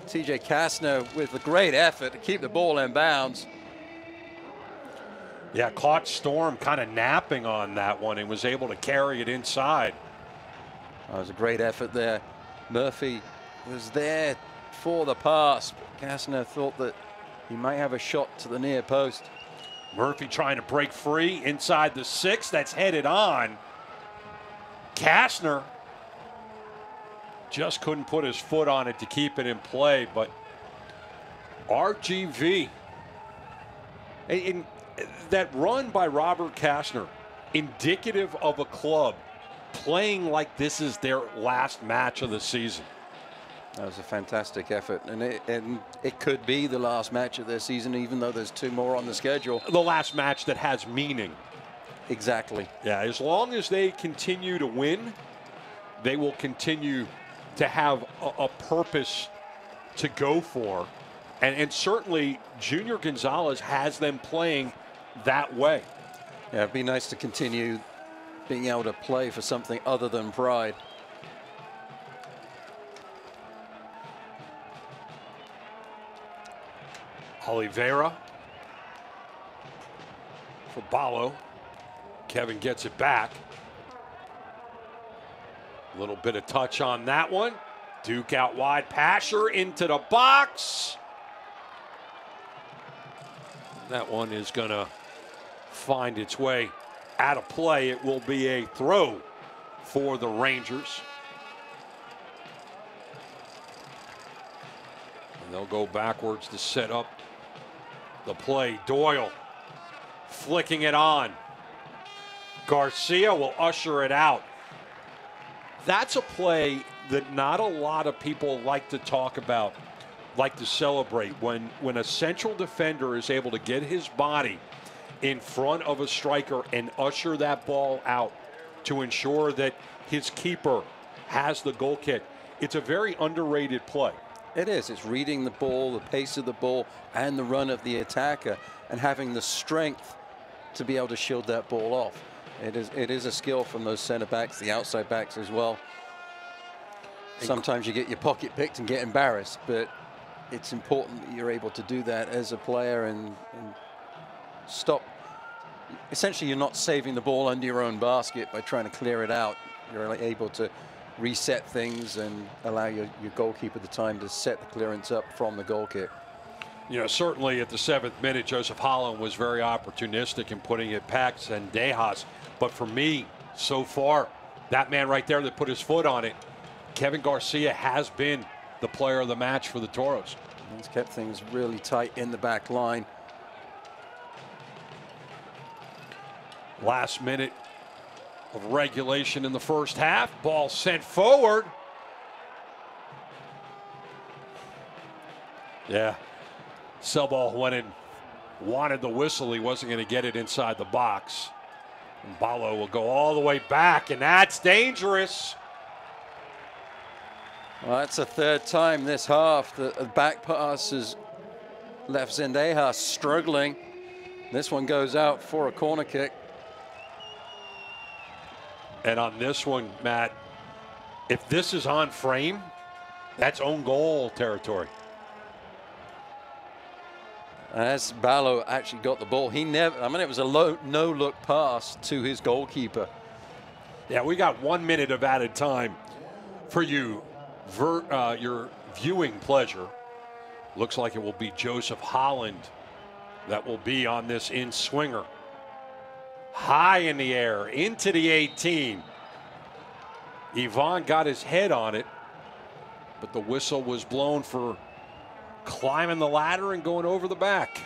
TJ Kastner with a great effort to keep the ball in bounds. Yeah, caught Storm kind of napping on that one and was able to carry it inside. That was a great effort there. Murphy was there for the pass. Kastner thought that he might have a shot to the near post. Murphy trying to break free inside the 6. That's headed on. Kastner just couldn't put his foot on it to keep it in play, but RGV, in that run by Robert Kastner, indicative of a club playing like this is their last match of the season. That was a fantastic effort, and it could be the last match of their season, even though there's 2 more on the schedule. The last match that has meaning. Exactly. Yeah, as long as they continue to win, they will continue to have a purpose to go for. And certainly Junior Gonzalez has them playing that way. Yeah, it'd be nice to continue being able to play for something other than pride. Oliveira for Balo. Kevin gets it back. A little bit of touch on that one. Duke out wide. Pasher into the box. That one is going to find its way out of play. It will be a throw for the Rangers. And they'll go backwards to set up the play. Doyle flicking it on. Garcia will usher it out. That's a play that not a lot of people like to talk about, like to celebrate. When a central defender is able to get his body in front of a striker and usher that ball out to ensure that his keeper has the goal kick, it's a very underrated play. It is. It's reading the ball, the pace of the ball, and the run of the attacker, and having the strength to be able to shield that ball off. It is a skill from those center backs, the outside backs as well. Sometimes you get your pocket picked and get embarrassed, but it's important that you're able to do that as a player and stop. Essentially, you're not saving the ball under your own basket by trying to clear it out. You're able to reset things and allow your goalkeeper the time to set the clearance up from the goal kick. You know, certainly at the 7th minute, Joseph Holland was very opportunistic in putting it past Sendejas. But for me, so far, that man right there that put his foot on it, Kevin Garcia, has been the player of the match for the Toros. He's kept things really tight in the back line. Last minute of regulation in the first half. Ball sent forward. Yeah. Selball went in, wanted the whistle. He wasn't going to get it inside the box. And Balo will go all the way back, and that's dangerous. Well, that's the third time this half the back pass has left Sendejas struggling. This one goes out for a corner kick. And on this one, Matt, if this is on frame, that's own goal territory. As Balo actually got the ball, he never, I mean, it was a no-look pass to his goalkeeper. Yeah, we got 1 minute of added time for you. Your viewing pleasure. Looks like it will be Joseph Holland that will be on this in-swinger. High in the air, into the 18. Yvonne got his head on it, but the whistle was blown for climbing the ladder and going over the back.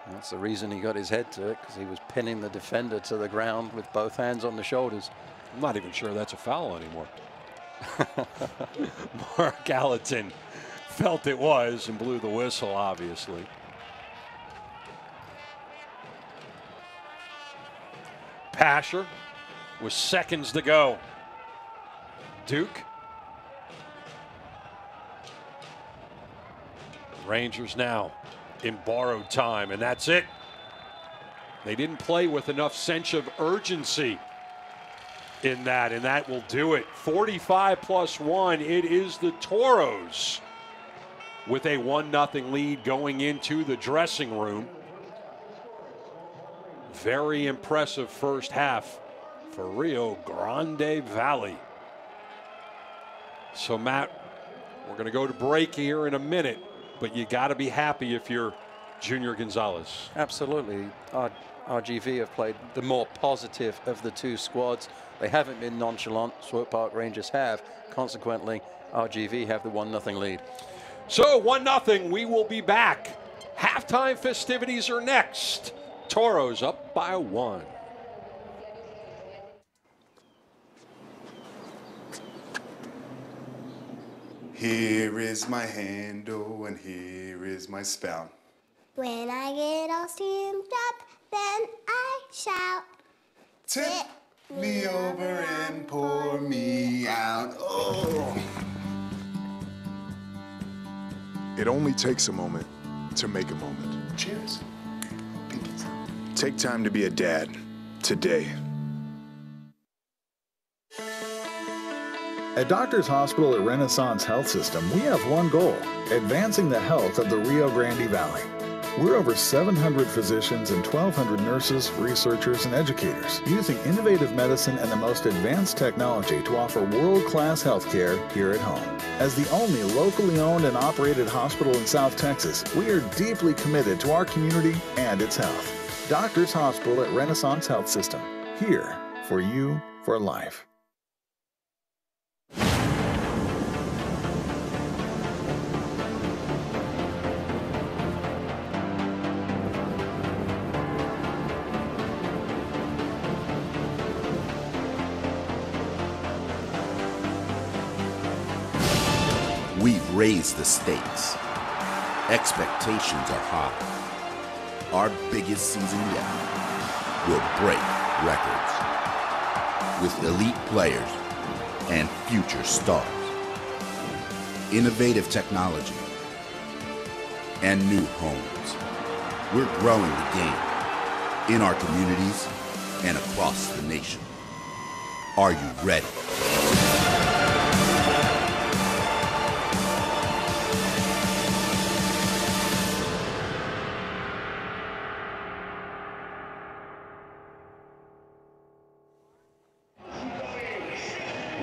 That's the reason he got his head to it, because he was pinning the defender to the ground with both hands on the shoulders. I'm not even sure that's a foul anymore. Mark Gallatin felt it was and blew the whistle, obviously. Pasher with seconds to go. Duke. Rangers now in borrowed time, and that's it. They didn't play with enough sense of urgency in that, and that will do it. 45+1. It is the Toros with a 1-0 lead going into the dressing room. Very impressive first half for Rio Grande Valley. So, Matt, we're going to go to break here in a minute, but you got to be happy if you're Junior Gonzalez. Absolutely. RGV have played the more positive of the two squads. They haven't been nonchalant. Swope Park Rangers have. Consequently, RGV have the 1-0 lead. So 1-0. We will be back. Halftime festivities are next. Toros up by 1. Here is my handle and here is my spout. When I get all steamed up, then I shout. Tip me over and pour me out. Oh. It only takes a moment to make a moment. Cheers. Take time to be a dad today. At Doctors Hospital at Renaissance Health System, we have one goal: advancing the health of the Rio Grande Valley. We're over 700 physicians and 1,200 nurses, researchers, and educators using innovative medicine and the most advanced technology to offer world-class health care here at home. As the only locally owned and operated hospital in South Texas, we are deeply committed to our community and its health. Doctors Hospital at Renaissance Health System, here for you for life. raised the stakes. Expectations are high. Our biggest season yet will break records with elite players and future stars. Innovative technology and new homes. We're growing the game in our communities and across the nation. Are you ready?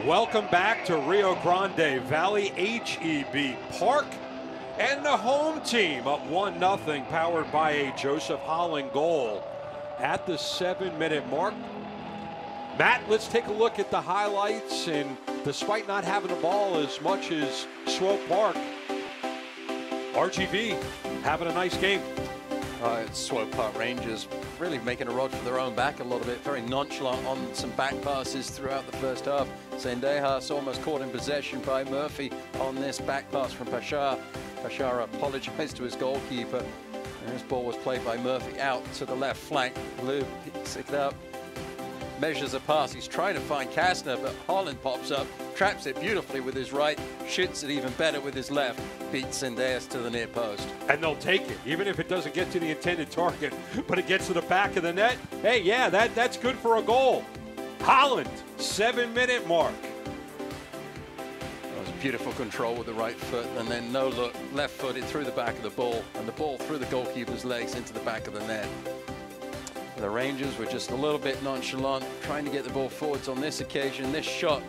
Welcome back to Rio Grande Valley HEB Park, and the home team up 1-0, powered by a Joseph Holland goal at the 7-minute mark. Matt, let's take a look at the highlights, and despite not having the ball as much as Swope Park, RGV having a nice game. It's Swope Park Rangers really making a rod for their own back a little bit, very nonchalant on some back passes throughout the first half. Sendejas almost caught in possession by Murphy on this back pass from Bashar. Bashar apologized to his goalkeeper, and this ball was played by Murphy out to the left flank. Blue picks it up, measures a pass. He's trying to find Kastner, but Holland pops up, traps it beautifully with his right, shoots it even better with his left, beats Sendejas to the near post. And they'll take it, even if it doesn't get to the intended target, but it gets to the back of the net. Hey, yeah, that's good for a goal. Holland, 7-minute mark. That was beautiful control with the right foot, and then no look, left-footed through the back of the ball, and the ball through the goalkeeper's legs into the back of the net. The Rangers were just a little bit nonchalant, trying to get the ball forwards on this occasion. This shot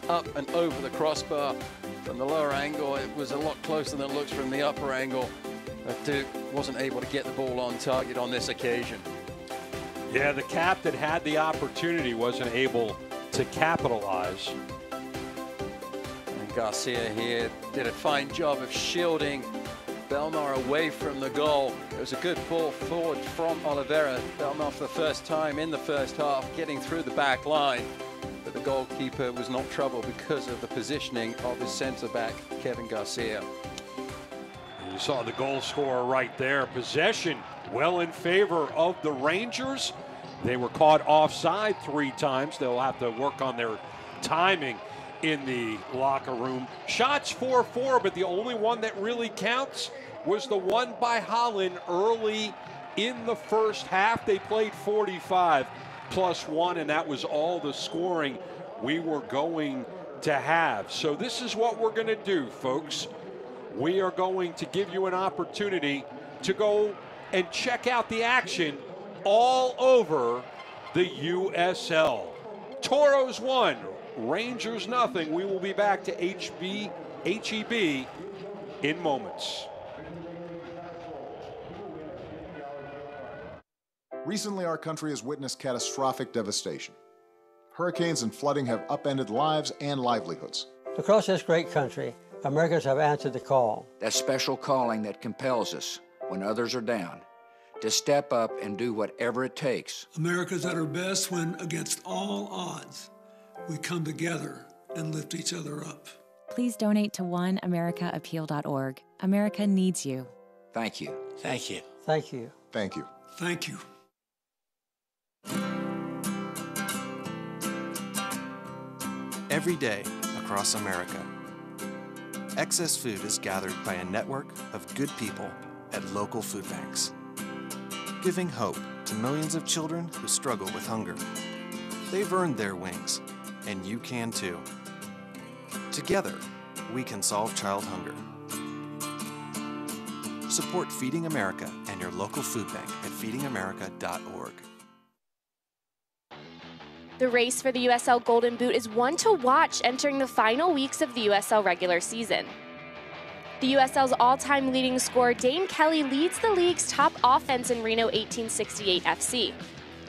up and over the crossbar from the lower angle. It was a lot closer than it looks from the upper angle. But Duke wasn't able to get the ball on target on this occasion. Yeah, the captain had the opportunity, wasn't able to capitalize. And Garcia here did a fine job of shielding Belmar away from the goal. It was a good ball forward from Oliveira. Belmar for the first time in the first half getting through the back line. But the goalkeeper was not troubled because of the positioning of his centre back, Kevin Garcia. You saw the goal scorer right there. Possession well in favor of the Rangers. They were caught offside 3 times. They'll have to work on their timing in the locker room. Shots 4-4, but the only one that really counts was the one by Holland early in the first half. They played 45 plus 1, and that was all the scoring we were going to have. So this is what we're going to do, folks. We are going to give you an opportunity to go and check out the action all over the USL. Toros 1, Rangers nothing. We will be back to HEB in moments. Recently, our country has witnessed catastrophic devastation. Hurricanes and flooding have upended lives and livelihoods. Across this great country, Americans have answered the call. That special calling that compels us, when others are down, to step up and do whatever it takes. America's at her best when, against all odds, we come together and lift each other up. Please donate to oneamericaappeal.org. America needs you. Thank you. Thank you. Thank you. Thank you. Thank you. Every day across America, excess food is gathered by a network of good people at local food banks, giving hope to millions of children who struggle with hunger. They've earned their wings, and you can too. Together, we can solve child hunger. Support Feeding America and your local food bank at feedingamerica.org. The race for the USL Golden Boot is one to watch entering the final weeks of the USL regular season. The USL's all-time leading scorer, Dane Kelly, leads the league's top offense in Reno 1868 FC.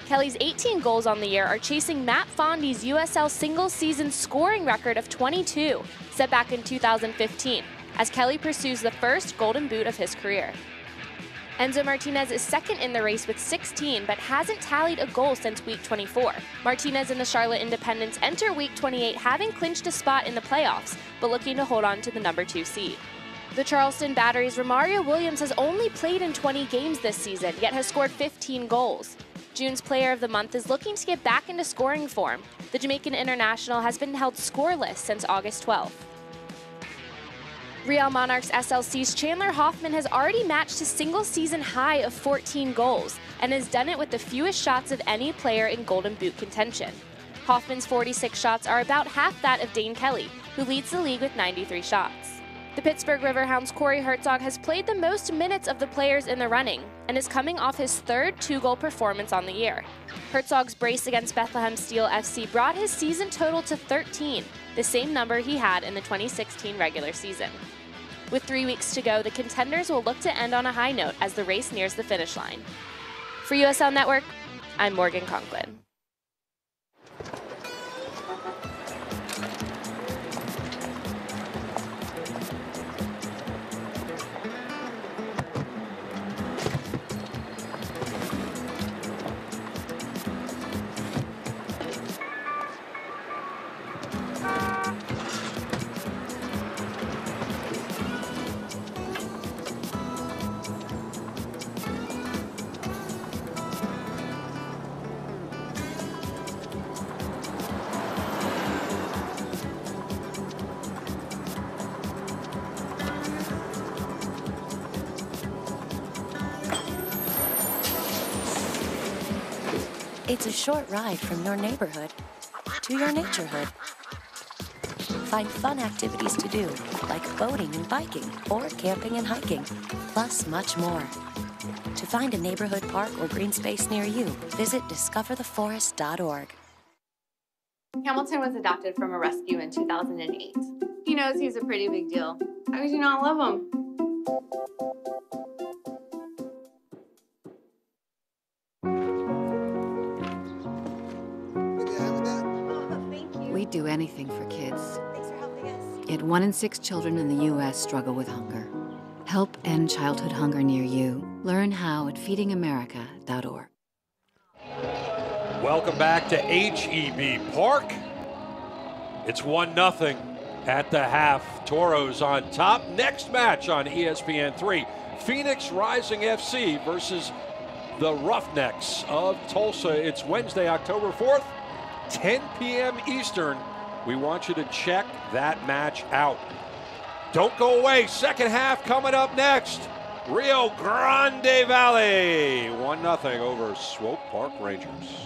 Kelly's 18 goals on the year are chasing Matt Fondy's USL single-season scoring record of 22, set back in 2015, as Kelly pursues the first Golden Boot of his career. Enzo Martinez is second in the race with 16, but hasn't tallied a goal since week 24. Martinez and the Charlotte Independents enter week 28 having clinched a spot in the playoffs, but looking to hold on to the number 2 seed. The Charleston Battery's Romario Williams has only played in 20 games this season, yet has scored 15 goals. June's Player of the Month is looking to get back into scoring form. The Jamaican international has been held scoreless since August 12th. Real Monarchs SLC's Chandler Hoffman has already matched his single-season high of 14 goals and has done it with the fewest shots of any player in Golden Boot contention. Hoffman's 46 shots are about half that of Dane Kelly, who leads the league with 93 shots. The Pittsburgh Riverhounds' Corey Herzog has played the most minutes of the players in the running and is coming off his third two-goal performance on the year. Herzog's brace against Bethlehem Steel FC brought his season total to 13, the same number he had in the 2016 regular season. With 3 weeks to go, the contenders will look to end on a high note as the race nears the finish line. For USL Network, I'm Morgan Conklin. It's a short ride from your neighborhood to your naturehood. Find fun activities to do, like boating and biking, or camping and hiking, plus much more. To find a neighborhood park or green space near you, visit discovertheforest.org. Hamilton was adopted from a rescue in 2008. He knows he's a pretty big deal. How could you not love him? We'd do anything for kids. Thanks for helping us. Yet 1 in 6 children in the U.S. struggle with hunger. Help end childhood hunger near you. Learn how at feedingamerica.org. Welcome back to HEB Park. It's 1-0 at the half. Toros on top. Next match on ESPN3. Phoenix Rising FC versus the Roughnecks of Tulsa. It's Wednesday, October 4th. 10 p.m. Eastern. We want you to check that match out. Don't go away. Second half coming up next. Rio Grande Valley. 1-0 over Swope Park Rangers.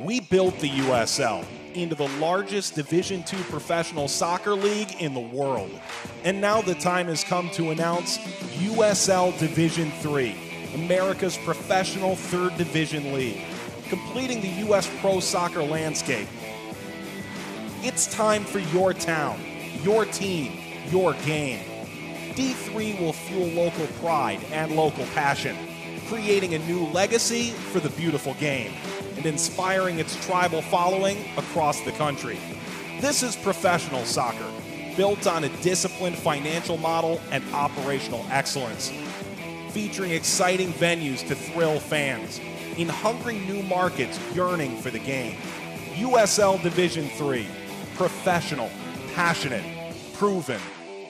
We built the USL into the largest Division II professional soccer league in the world. And now the time has come to announce USL Division III. America's professional third division league, completing the U.S. pro soccer landscape. It's time for your town, your team, your game. D3 will fuel local pride and local passion, creating a new legacy for the beautiful game and inspiring its tribal following across the country. This is professional soccer, built on a disciplined financial model and operational excellence, featuring exciting venues to thrill fans in hungry new markets yearning for the game. USL Division III, professional, passionate, proven.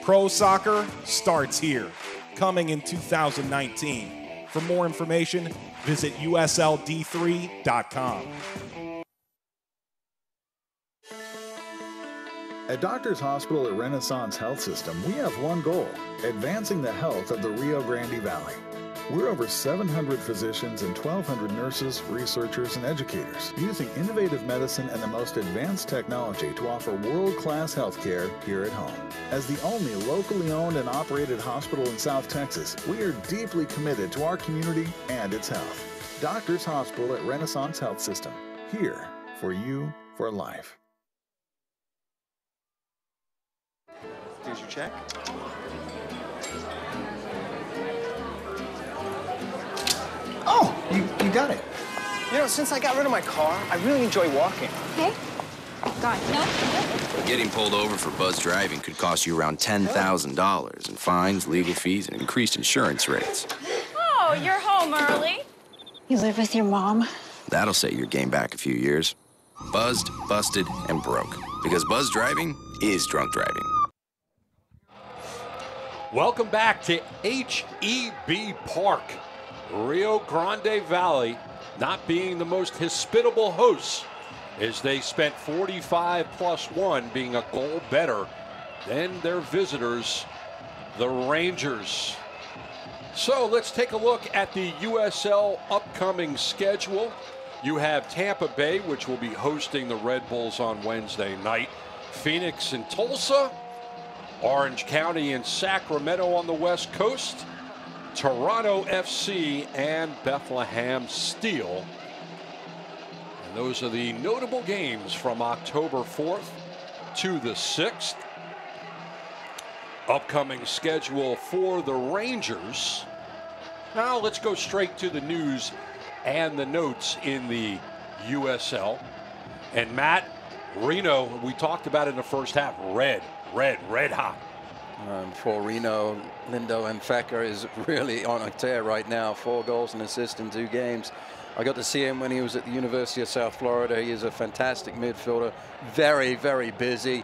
Pro soccer starts here, coming in 2019. For more information, visit usld3.com. At Doctors Hospital at Renaissance Health System, we have one goal: advancing the health of the Rio Grande Valley. We're over 700 physicians and 1,200 nurses, researchers, and educators using innovative medicine and the most advanced technology to offer world-class health care here at home. As the only locally owned and operated hospital in South Texas, we are deeply committed to our community and its health. Doctors Hospital at Renaissance Health System, here for you for life. Here's your check. Oh, you got it. You know, since I got rid of my car, I really enjoy walking. Okay. God, no. Getting pulled over for buzz driving could cost you around $10,000 in fines, legal fees, and increased insurance rates. Oh, you're home early. You live with your mom? That'll set your game back a few years. Buzzed, busted, and broke. Because buzz driving is drunk driving. Welcome back to HEB Park. Rio Grande Valley not being the most hospitable hosts as they spent 45+1, being a goal better than their visitors, the Rangers. So let's take a look at the USL upcoming schedule. You have Tampa Bay, which will be hosting the Red Bulls on Wednesday night. Phoenix and Tulsa. Orange County and Sacramento on the West Coast. Toronto FC and Bethlehem Steel. And those are the notable games from October 4th to the 6th. Upcoming schedule for the Rangers. Now let's go straight to the news and the notes in the USL. And Matt, Reno, we talked about it in the first half, red hot. For Reno, Lindo Mfeka is really on a tear right now. 4 goals and assists in 2 games. I got to see him when he was at the University of South Florida. He is a fantastic midfielder, very, very busy.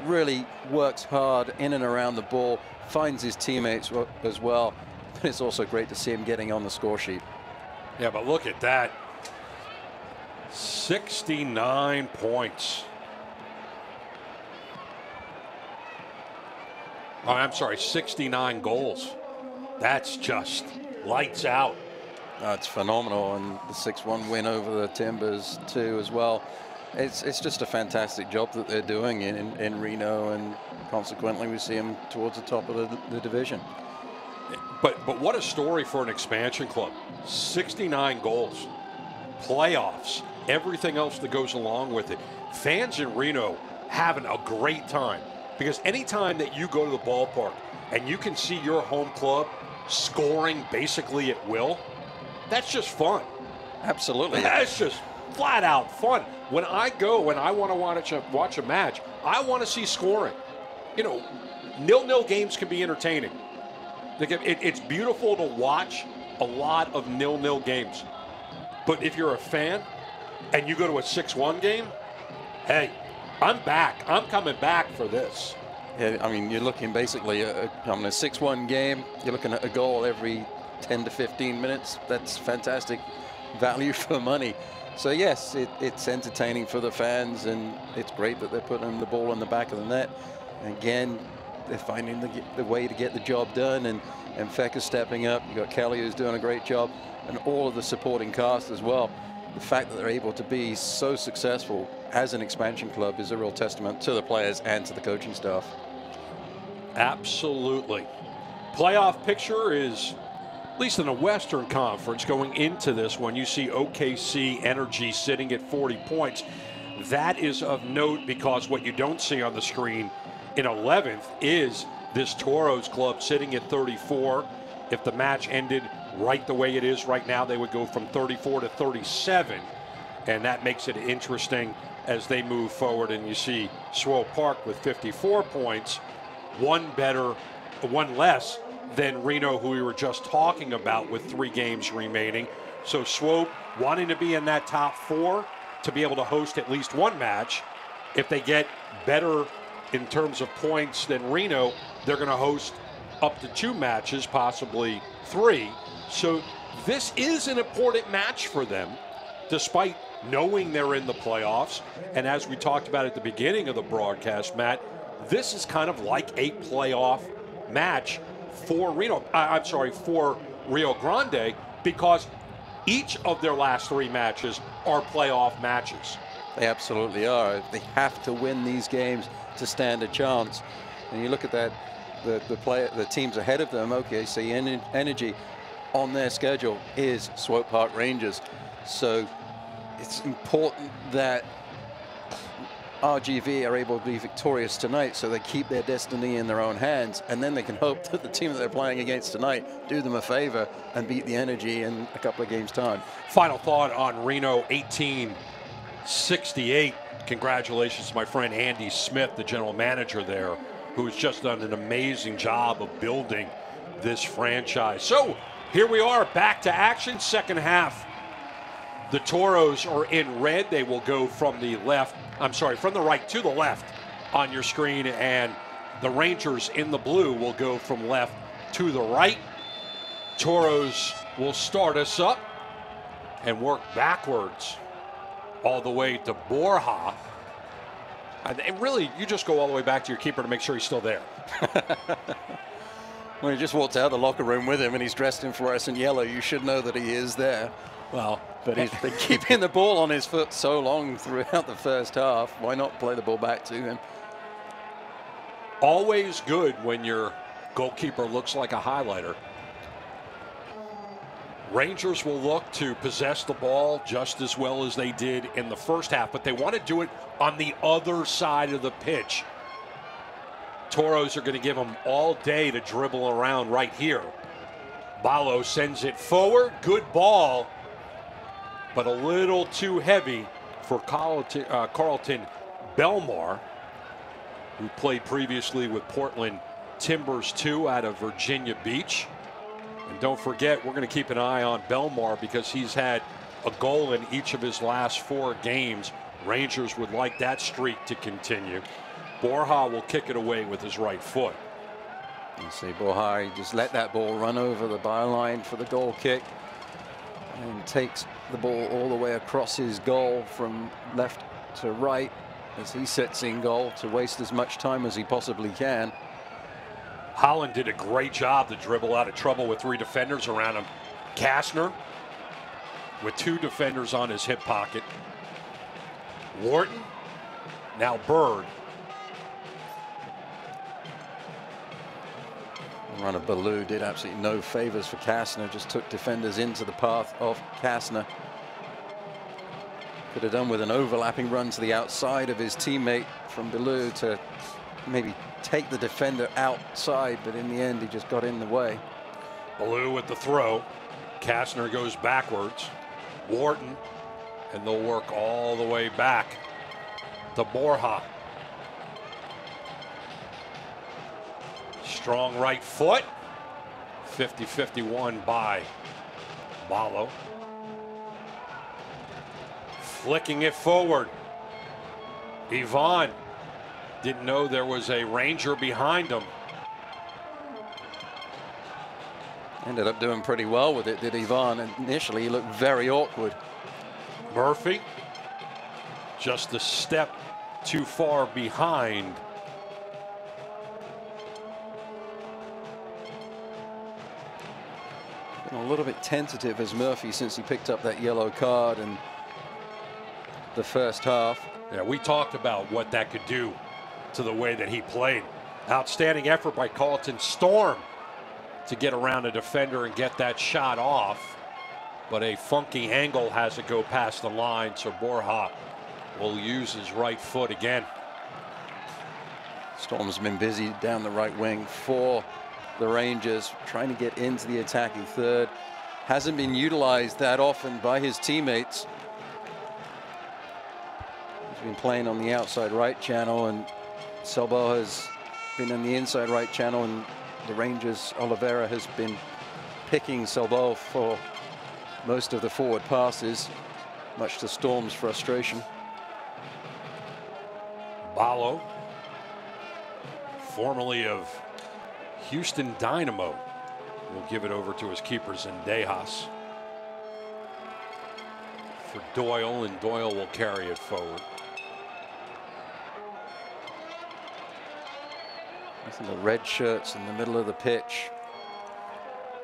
Really works hard in and around the ball, finds his teammates as well. But it's also great to see him getting on the score sheet. Yeah, but look at that. 69 points. Oh, I'm sorry, 69 goals. That's just lights out. It's phenomenal, and the 6-1 win over the Timbers too as well. It's just a fantastic job that they're doing in Reno, and consequently we see them towards the top of the division. But what a story for an expansion club. 69 goals, playoffs, everything else that goes along with it. Fans in Reno having a great time, because anytime that you go to the ballpark and you can see your home club scoring basically at will, that's just fun. Absolutely. That's just flat out fun. When I go and I want to watch a match, I want to see scoring. You know, 0-0 games can be entertaining. It's beautiful to watch a lot of 0-0 games. But if you're a fan and you go to a 6-1 game, hey, I'm back. I'm coming back for this. Yeah, I mean, you're looking basically on a 6-1 game, you're looking at a goal every 10 to 15 minutes. That's fantastic value for money. So yes, it's entertaining for the fans, and it's great that they're putting the ball in the back of the net. Again, they're finding the way to get the job done, and Mfeka's stepping up. You've got Kelly, who's doing a great job, and all of the supporting cast as well. The fact that they're able to be so successful as an expansion club is a real testament to the players and to the coaching staff. Absolutely. Playoff picture is, at least in the Western Conference, going into this one, you see OKC Energy sitting at 40 points. That is of note, because what you don't see on the screen in 11th is this Toros club sitting at 34. If the match ended right the way it is right now, they would go from 34 to 37, and that makes it interesting as they move forward. And you see Swope Park with 54 points, one less than Reno, who we were just talking about, with 3 games remaining. So Swope wanting to be in that top 4 to be able to host at least one match. If they get better in terms of points than Reno, they're going to host up to 2 matches, possibly 3. So this is an important match for them, despite knowing they're in the playoffs. And as we talked about at the beginning of the broadcast, Matt, this is kind of like a playoff match for for Rio Grande, because each of their last 3 matches are playoff matches. They absolutely are. They have to win these games to stand a chance. And you look at that, the teams ahead of them, OKC Energy, on their schedule is Swope Park Rangers. So it's important that RGV are able to be victorious tonight, so they keep their destiny in their own hands, and then they can hope that the team that they're playing against tonight do them a favor and beat the Energy in a couple of games' time. Final thought on Reno 1868. Congratulations to my friend Andy Smith, the general manager there, who has just done an amazing job of building this franchise. So here we are, back to action, second half. The Toros are in red. They will go from the left, I'm sorry, from the right to the left on your screen, and the Rangers in the blue will go from left to the right. Toros will start us up and work backwards all the way to Borja. And really, you just go all the way back to your keeper to make sure he's still there. When he just walked out of the locker room with him and he's dressed in fluorescent yellow, you should know that he is there. Well, but he's been keeping the ball on his foot so long throughout the first half. Why not play the ball back to him? Always good when your goalkeeper looks like a highlighter. Rangers will look to possess the ball just as well as they did in the first half, but they want to do it on the other side of the pitch. Toros are going to give them all day to dribble around right here. Balo sends it forward. Good ball, but a little too heavy for Carlton Belmar, who played previously with Portland Timbers 2 out of Virginia Beach. And don't forget, we're going to keep an eye on Belmar because he's had a goal in each of his last 4 games. Rangers would like that streak to continue. Borja will kick it away with his right foot. You see Borja just let that ball run over the byline for the goal kick and takes the ball all the way across his goal from left to right as he sets in goal to waste as much time as he possibly can. Holland did a great job to dribble out of trouble with 3 defenders around him. Kastner with 2 defenders on his hip pocket. Wharton, now Bird. Runner Ballou did absolutely no favors for Kastner, just took defenders into the path of Kastner. Could have done with an overlapping run to the outside of his teammate from Ballou to maybe take the defender outside, but in the end he just got in the way. Ballou with the throw. Kastner goes backwards. Wharton, and they'll work all the way back to Borja. Strong right foot. 50-51 by Balo. Flicking it forward. Ivan didn't know there was a Ranger behind him. Ended up doing pretty well with it, did Ivan. Initially, he looked very awkward. Murphy, just a step too far behind. Been a little bit tentative as Murphy since he picked up that yellow card in the first half. Yeah, we talked about what that could do to the way that he played. Outstanding effort by Carlton Storm to get around a defender and get that shot off. But a funky angle has it go past the line, so Borja will use his right foot again. Storm's been busy down the right wing for the Rangers, trying to get into the attacking third. Hasn't been utilized that often by his teammates. He's been playing on the outside right channel, and Selbo has been in the inside right channel, and the Rangers, Oliveira has been picking Selbo for most of the forward passes, much to Storm's frustration. Balo, formerly of Houston Dynamo, will give it over to his keeper, Zendejas. For Doyle, and Doyle will carry it forward. The red shirts in the middle of the pitch.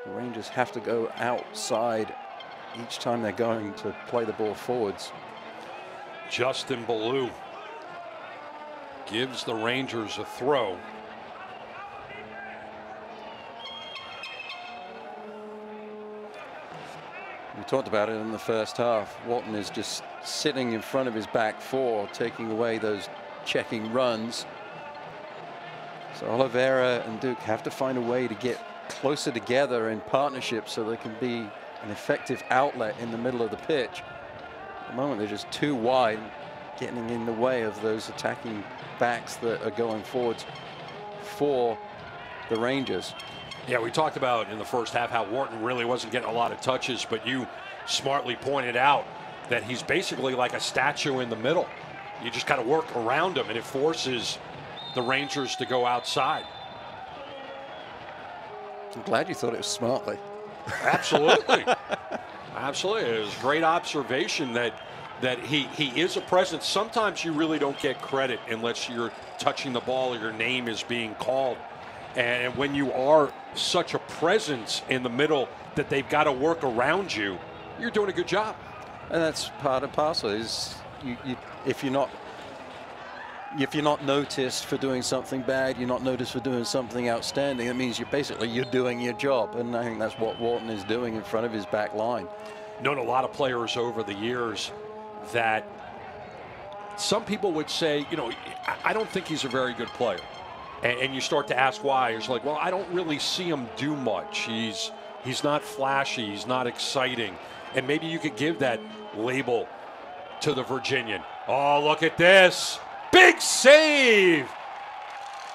The Rangers have to go outside each time they're going to play the ball forwards. Justin Ballou gives the Rangers a throw. We talked about it in the first half. Walton is just sitting in front of his back 4, taking away those checking runs. So Oliveira and Duke have to find a way to get closer together in partnership so there can be an effective outlet in the middle of the pitch. At the moment, they're just too wide, getting in the way of those attacking backs that are going forwards for the Rangers. Yeah, we talked about in the first half how Wharton really wasn't getting a lot of touches, but you smartly pointed out that he's basically like a statue in the middle. You just got to work around him, and it forces the Rangers to go outside. I'm glad you thought it was smartly. Absolutely. Absolutely. It was a great observation that he is a presence. Sometimes you really don't get credit unless you're touching the ball or your name is being called. And when you are such a presence in the middle that they've got to work around you, you're doing a good job. And that's part and parcel. Is if you're not noticed for doing something bad, you're not noticed for doing something outstanding, it means you're doing your job. And I think that's what Wharton is doing in front of his back line. Known a lot of players over the years that some people would say, you know, I don't think he's a very good player. And you start to ask why. It's like, well, I don't really see him do much. He's not flashy. He's not exciting. And maybe you could give that label to the Virginian. Oh, look at this. Big save.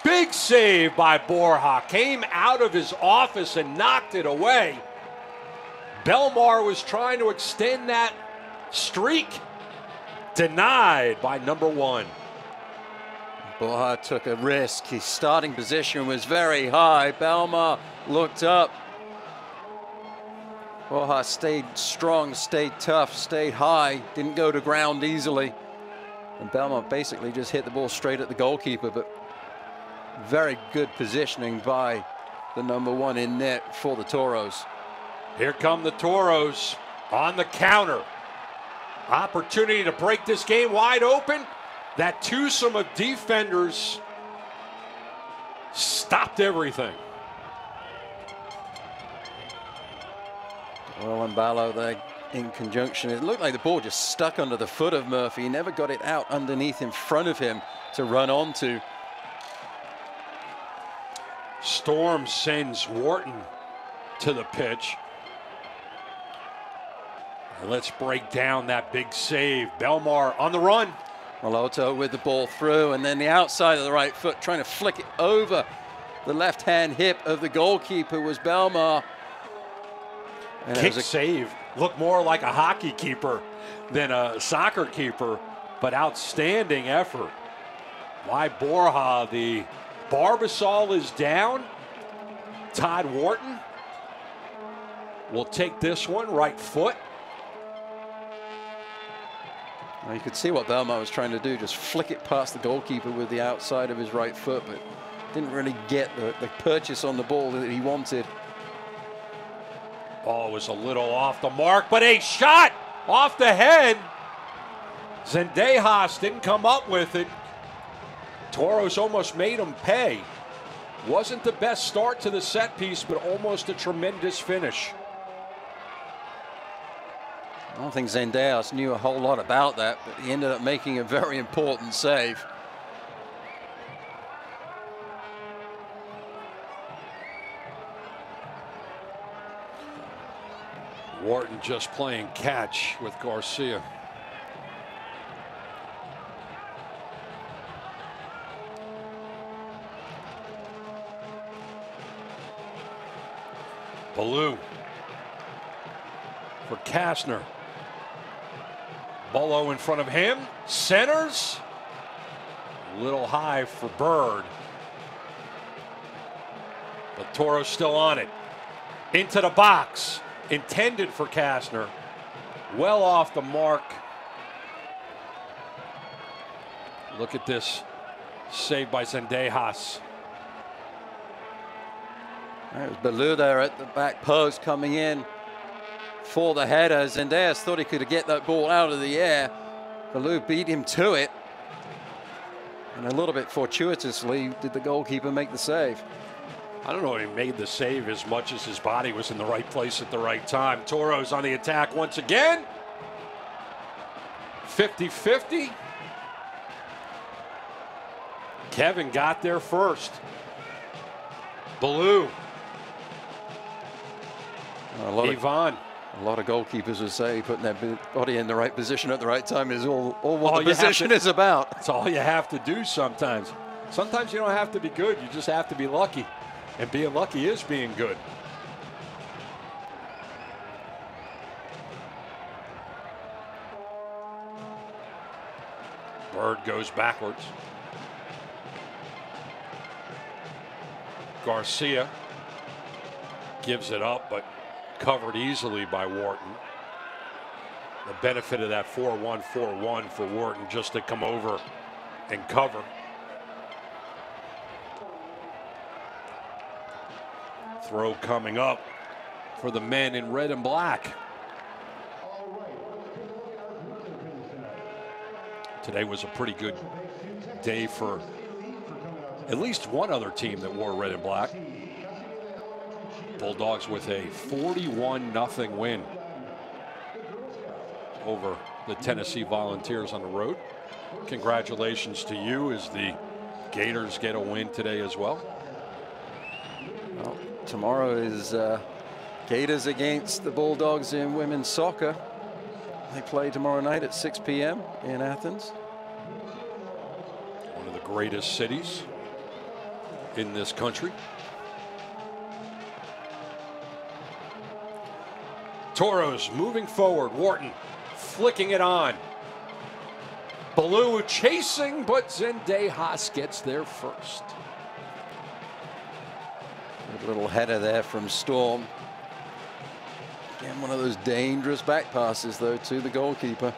Big save by Borja. Came out of his office and knocked it away. Belmar was trying to extend that streak. Denied by number 1. Borja took a risk. His starting position was very high. Belmar looked up. Borja stayed strong, stayed tough, stayed high, didn't go to ground easily. And Belmar basically just hit the ball straight at the goalkeeper, but very good positioning by the number 1 in net for the Toros. Here come the Toros on the counter. Opportunity to break this game wide open. That twosome of defenders stopped everything. Well, and Ballo there in conjunction. It looked like the ball just stuck under the foot of Murphy. He never got it out underneath in front of him to run onto. Storm sends Wharton to the pitch. And let's break down that big save. Belmar on the run. Malotto with the ball through, and then the outside of the right foot trying to flick it over the left-hand hip of the goalkeeper was Belmar. And Kick save. Looked more like a hockey keeper than a soccer keeper, but outstanding effort by Borja. The Barbasol is down. Todd Wharton will take this one, right foot. Well, you could see what Belmar was trying to do, just flick it past the goalkeeper with the outside of his right foot, but didn't really get the purchase on the ball that he wanted. Ball was a little off the mark, but a shot off the head. Zendejas didn't come up with it. Toros almost made him pay. Wasn't the best start to the set piece, but almost a tremendous finish. I don't think Zendejas knew a whole lot about that, but he ended up making a very important save. Wharton just playing catch with Garcia. Ballou for Kastner. Bolo in front of him. Centers. A little high for Bird. But Toro's still on it. Into the box. Intended for Kastner. Well off the mark. Look at this save by Zendejas. There's Ballou there at the back post coming in for the header. Zendejas thought he could get that ball out of the air. Ballou beat him to it. And a little bit fortuitously did the goalkeeper make the save. I don't know if he made the save as much as his body was in the right place at the right time. Toros on the attack once again. 50-50. Kevin got there first. Ballou. Ivan. A lot of goalkeepers would say putting their body in the right position at the right time is all what the position is about. That's all you have to do sometimes. Sometimes you don't have to be good. You just have to be lucky. And being lucky is being good. Bird goes backwards. Garcia gives it up, but covered easily by Wharton. The benefit of that 4-1-4-1 for Wharton just to come over and cover. Throw coming up for the men in red and black. Today was a pretty good day for at least one other team that wore red and black. Bulldogs with a 41-0 win over the Tennessee Volunteers on the road. Congratulations to you as the Gators get a win today as well. Well, tomorrow is Gators against the Bulldogs in women's soccer. They play tomorrow night at 6 p.m. in Athens. One of the greatest cities in this country. Toros moving forward. Wharton flicking it on. Ballou chasing, but Zendejas gets there first. A little header there from Storm. Again, one of those dangerous back passes, though, to the goalkeeper.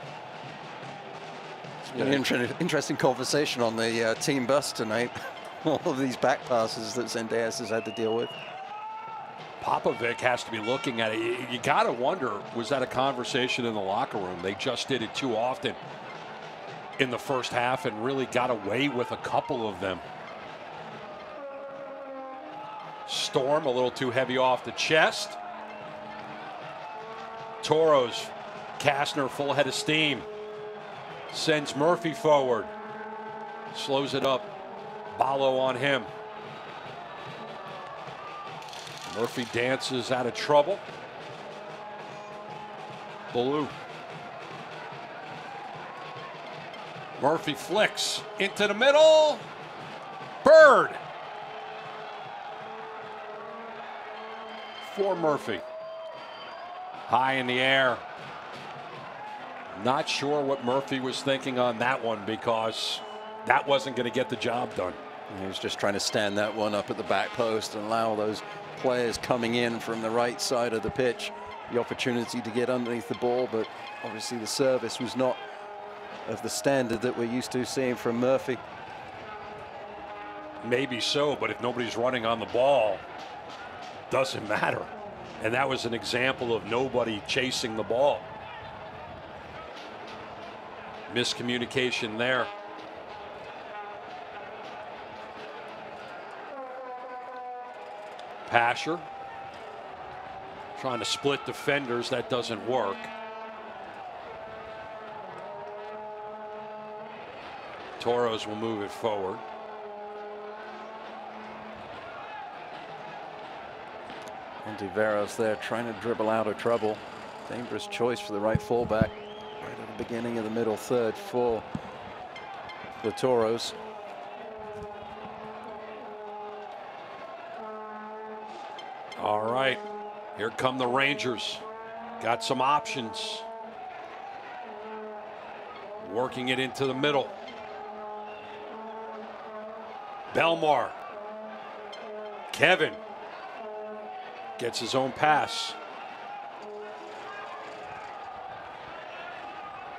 It's been an interesting conversation on the team bus tonight. All of these back passes that Zendejas has had to deal with. Popovic has to be looking at it. You got to wonder, was that a conversation in the locker room? They just did it too often in the first half and really got away with a couple of them. Storm a little too heavy off the chest. Toros, Kastner full head of steam. Sends Murphy forward. Slows it up. Ballo on him. Murphy dances out of trouble. Ballou. Murphy flicks into the middle. Bird. For Murphy. High in the air. Not sure what Murphy was thinking on that one because that wasn't going to get the job done. He was just trying to stand that one up at the back post and allow those players coming in from the right side of the pitch the opportunity to get underneath the ball, but obviously the service was not of the standard that we're used to seeing from Murphy. Maybe so, but if nobody's running on the ball, doesn't matter. And that was an example of nobody chasing the ball. Miscommunication there. Pasher trying to split defenders. That doesn't work. Toros will move it forward. Ontiveros there trying to dribble out of trouble. Dangerous choice for the right fullback right at the beginning of the middle third for the Toros. All right, here come the Rangers. Got some options. Working it into the middle. Belmar. Kevin gets his own pass.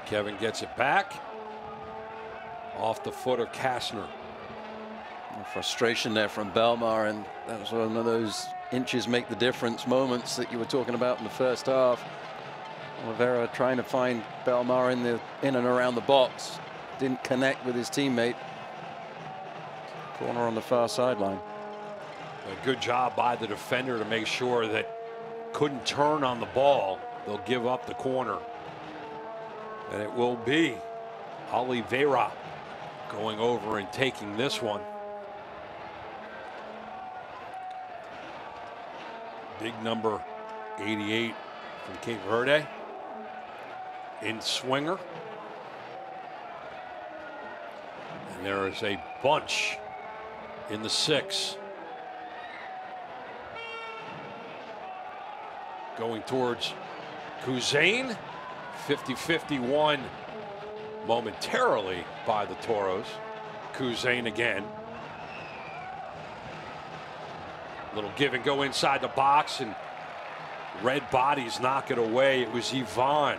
Kevin gets it back. Off the foot of Kastner. Frustration there from Belmar, and that was one of those inches make the difference moments that you were talking about in the first half. Oliveira trying to find Belmar in and around the box. Didn't connect with his teammate. Corner on the far sideline. A good job by the defender to make sure that couldn't turn on the ball. They'll give up the corner. And it will be Oliveira going over and taking this one. Big number 88 from Cape Verde in swinger. And there is a bunch in the 6. Going towards Kuzain. 50-51 momentarily by the Toros. Kuzain again. Little give and go inside the box, and red bodies knock it away. It was Yvonne.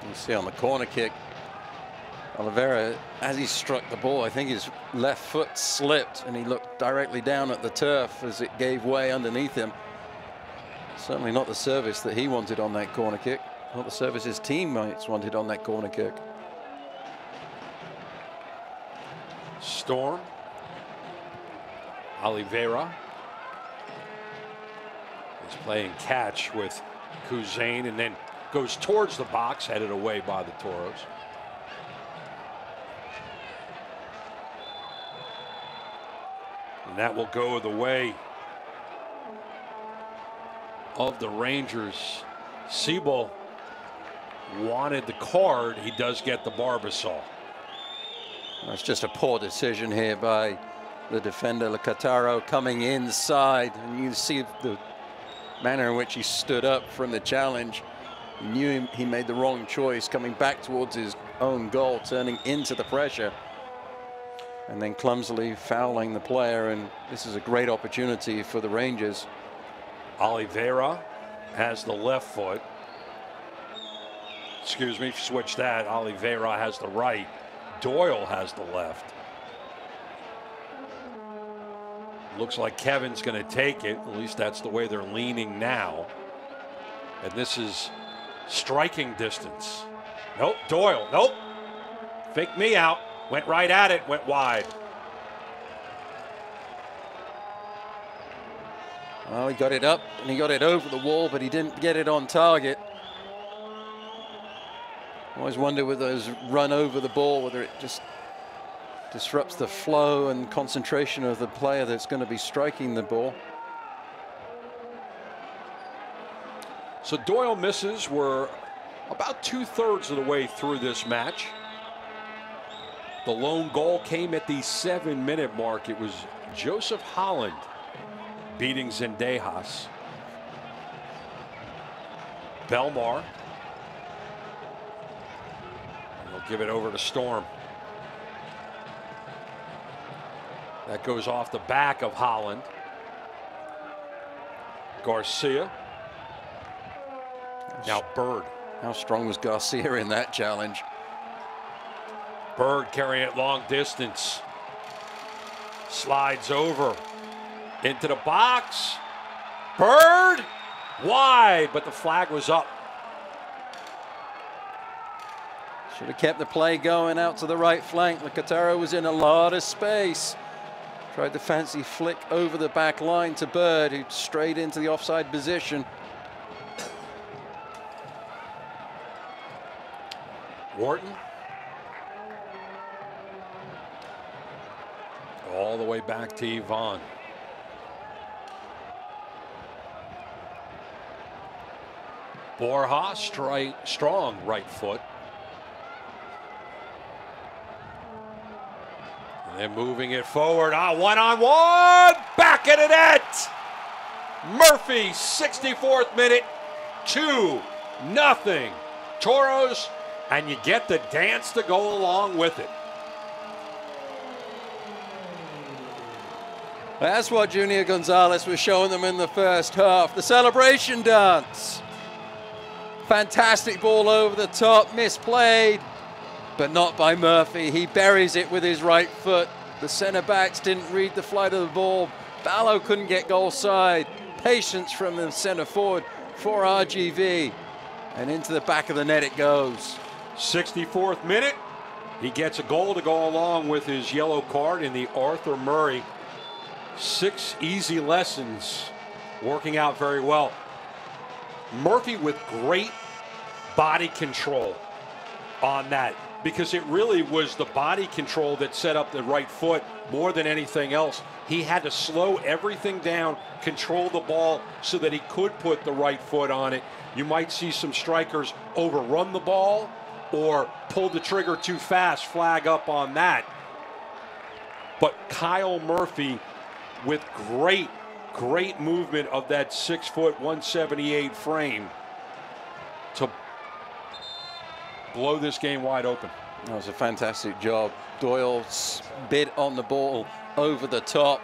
You see on the corner kick, Oliveira, as he struck the ball, I think his left foot slipped and he looked directly down at the turf as it gave way underneath him. Certainly not the service that he wanted on that corner kick, not the service his teammates wanted on that corner kick. Storm. Oliveira is playing catch with Kuzain and then goes towards the box, headed away by the Toros. And that will go the way of the Rangers. Siebel wanted the card. He does get the Barbasol. It's just a poor decision here by the defender, Lecataro, coming inside. And you see the manner in which he stood up from the challenge. He knew he made the wrong choice, coming back towards his own goal, turning into the pressure, and then clumsily fouling the player. And this is a great opportunity for the Rangers. Oliveira has the left foot. Excuse me, switch that. Oliveira has the right. Doyle has the left. Looks like Kevin's going to take it. At least that's the way they're leaning now. And this is striking distance. Nope, Doyle, nope. Faked me out. Went right at it, went wide. Well, he got it up and he got it over the wall, but he didn't get it on target. Always wonder with those run over the ball, whether it just disrupts the flow and concentration of the player that's going to be striking the ball. So Doyle misses. We're about 2/3 of the way through this match. The lone goal came at the 7-minute mark. It was Joseph Holland beating Zendejas. Belmar. And they'll give it over to Storm. That goes off the back of Holland. Garcia. Now Bird. How strong was Garcia in that challenge? Bird carrying it long distance. Slides over into the box. Bird wide, but the flag was up. Should have kept the play going out to the right flank. Lecataro was in a lot of space. Tried the fancy flick over the back line to Bird, who strayed into the offside position. Wharton. All the way back to Yvonne. Borja, strong right foot. And then moving it forward. One-on-one. Back at the net. Murphy, 64th minute. 2-0. Toros. And you get the dance to go along with it. That's what Junior Gonzalez was showing them in the first half. The celebration dance. Fantastic ball over the top, misplayed, but not by Murphy. He buries it with his right foot. The center backs didn't read the flight of the ball. Ballo couldn't get goal side. Patience from the center forward for RGV. And into the back of the net it goes. 64th minute. He gets a goal to go along with his yellow card in the Arthur Murray. 6 easy lessons working out very well. Murphy with great body control on that, because it really was the body control that set up the right foot more than anything else. He had to slow everything down, control the ball so that he could put the right foot on it. You might see some strikers overrun the ball or pull the trigger too fast, flag up on that. But Kyle Murphy with great movement of that 6 foot 178 frame to blow this game wide open. That was a fantastic job. Doyle bid on the ball over the top.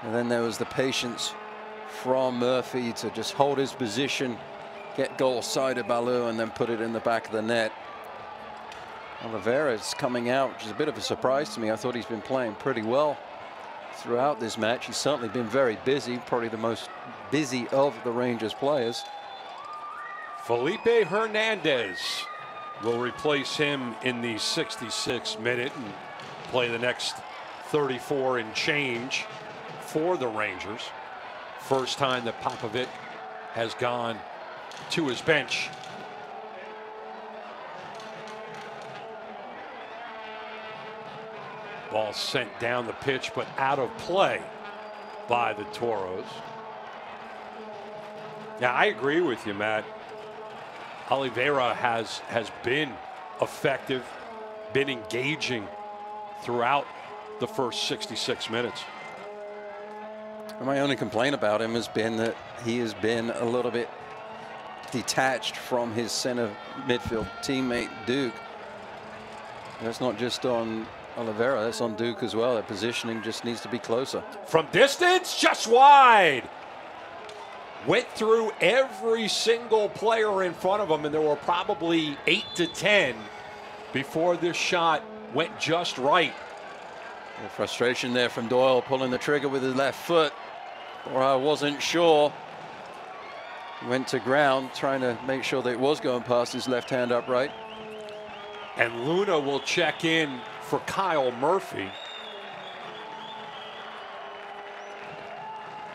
And then there was the patience from Murphy to just hold his position, get goal side of Baloo, and then put it in the back of the net. Oliveira's coming out, which is a bit of a surprise to me. I thought he's been playing pretty well throughout this match. He's certainly been very busy, probably the most busy of the Rangers players. Felipe Hernandez will replace him in the 66th minute and play the next 34 and change for the Rangers. First time that Popovic has gone to his bench. Ball sent down the pitch, but out of play by the Toros. Yeah, I agree with you, Matt. Oliveira has been effective, been engaging throughout the first 66 minutes. My only complaint about him has been that he has been a little bit detached from his center midfield teammate Duke. That's not just on Oliveira, that's on Duke as well. Their positioning just needs to be closer. From distance, just wide. Went through every single player in front of him, and there were probably 8 to 10 before this shot went just right. The frustration there from Doyle, pulling the trigger with his left foot, or I wasn't sure. Went to ground, trying to make sure that it was going past his left hand upright. And Luna will check in for Kyle Murphy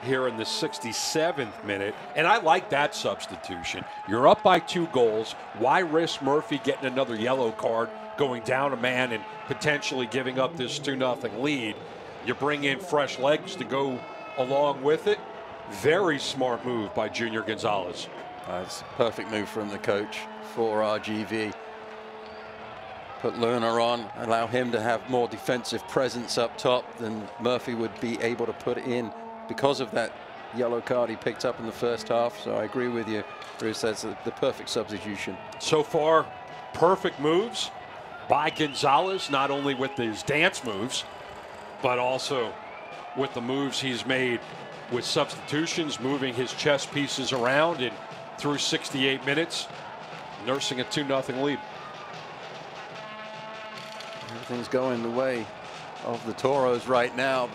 here in the 67th minute. And I like that substitution. You're up by 2 goals. Why risk Murphy getting another yellow card, going down a man and potentially giving up this 2-0 lead? You bring in fresh legs to go along with it. Very smart move by Junior Gonzalez. It's a perfect move from the coach for RGV. Put Luna on, allow him to have more defensive presence up top than Murphy would be able to put in because of that yellow card he picked up in the first half. So I agree with you, Bruce. That's the perfect substitution. So far, perfect moves by Gonzalez, not only with his dance moves, but also with the moves he's made with substitutions, moving his chess pieces around, and through 68 minutes, nursing a 2-0 lead. Everything's going the way of the Toros right now,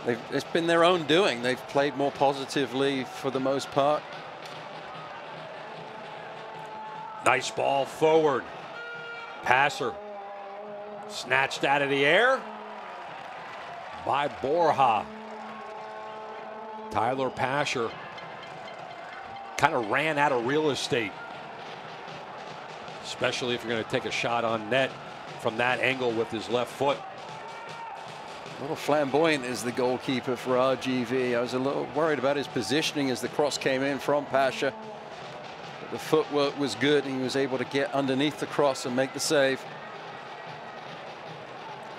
but it's been their own doing. They've played more positively for the most part. Nice ball forward. Passer snatched out of the air by Borja. Tyler Pasher kind of ran out of real estate, especially if you're going to take a shot on net from that angle with his left foot. A little flamboyant is the goalkeeper for RGV. I was a little worried about his positioning as the cross came in from Pasha. But the footwork was good, and he was able to get underneath the cross and make the save.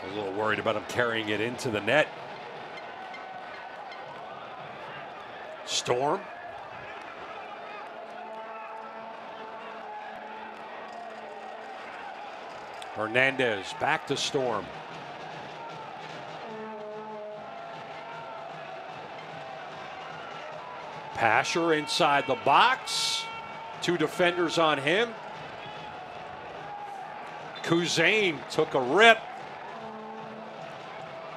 I was a little worried about him carrying it into the net. Storm. Hernandez back to Storm. Pasher inside the box. 2 defenders on him. Kuzain took a rip,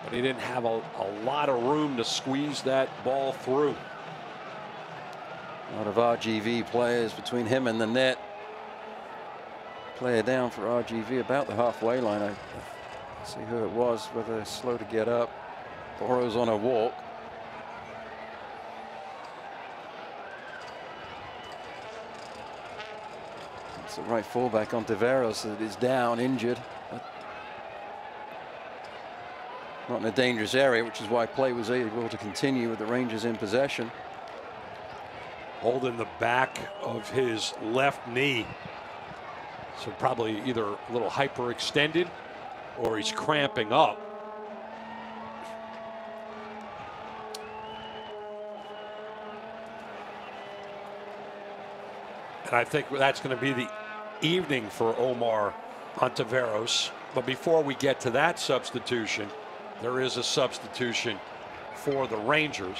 but he didn't have a lot of room to squeeze that ball through. A lot of RGV players between him and the net. Player down for RGV about the halfway line. I see who it was, whether they're slow to get up. Boro's on a walk. It's the right fullback on Taveras that is down, injured. Not in a dangerous area, which is why play was able to continue with the Rangers in possession. Holding the back of his left knee. So probably either a little hyperextended or he's cramping up. And I think that's going to be the evening for Omar Ontiveros. But before we get to that substitution, there is a substitution for the Rangers.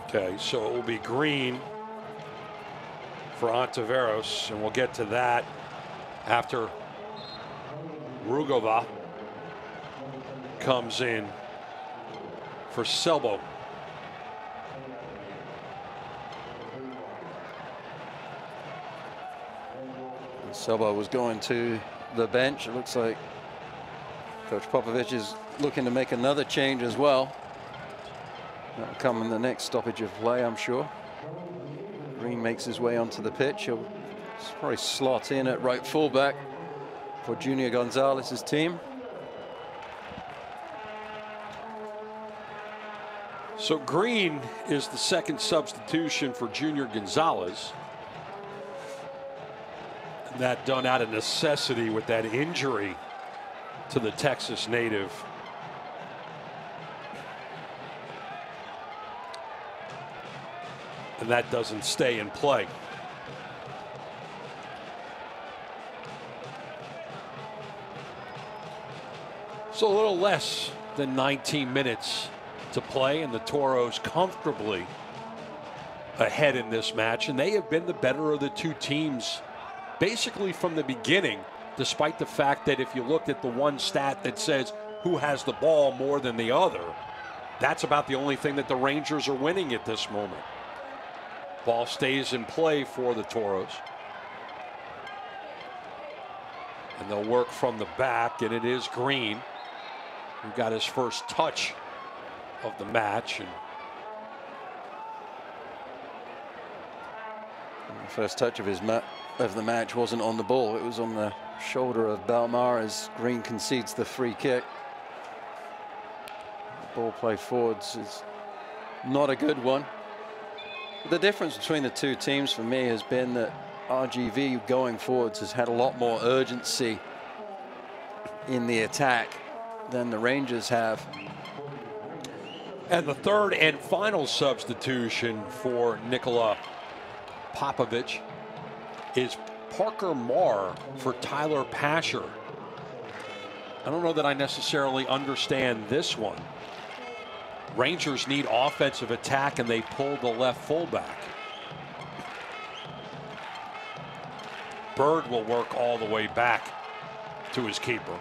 Okay, so it will be Green for Ontiveros, and we'll get to that after Rugova comes in for Selbo. Selbo was going to the bench. It looks like Coach Popovich is looking to make another change as well. That'll come in the next stoppage of play, I'm sure. Green makes his way onto the pitch. He'll probably slot in at right fullback for Junior Gonzalez's team. So Green is the second substitution for Junior Gonzalez. That done out of necessity with that injury to the Texas native. And that doesn't stay in play. So a little less than 19 minutes to play, and the Toros comfortably ahead in this match, and they have been the better of the two teams basically from the beginning, despite the fact that if you looked at the one stat that says who has the ball more than the other, that's about the only thing that the Rangers are winning at this moment. Ball stays in play for the Toros. And they'll work from the back, and it is Green who got his first touch of the match. And the first touch of the match wasn't on the ball. It was on the shoulder of Belmar as Green concedes the free kick. The ball play forwards is not a good one. The difference between the two teams for me has been that RGV going forwards has had a lot more urgency in the attack than the Rangers have. And the third and final substitution for Nikola Popovich is Parker Marr for Tyler Pasher. I don't know that I necessarily understand this one. Rangers need offensive attack, and they pull the left fullback. Bird will work all the way back to his keeper.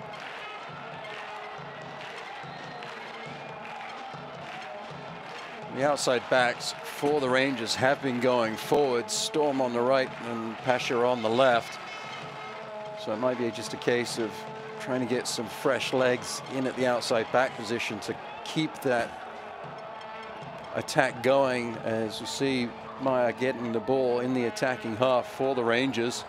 The outside backs for the Rangers have been going forward. Storm on the right and Pasher on the left. So it might be just a case of trying to get some fresh legs in at the outside back position to keep that attack going, as you see Meyer getting the ball in the attacking half for the Rangers.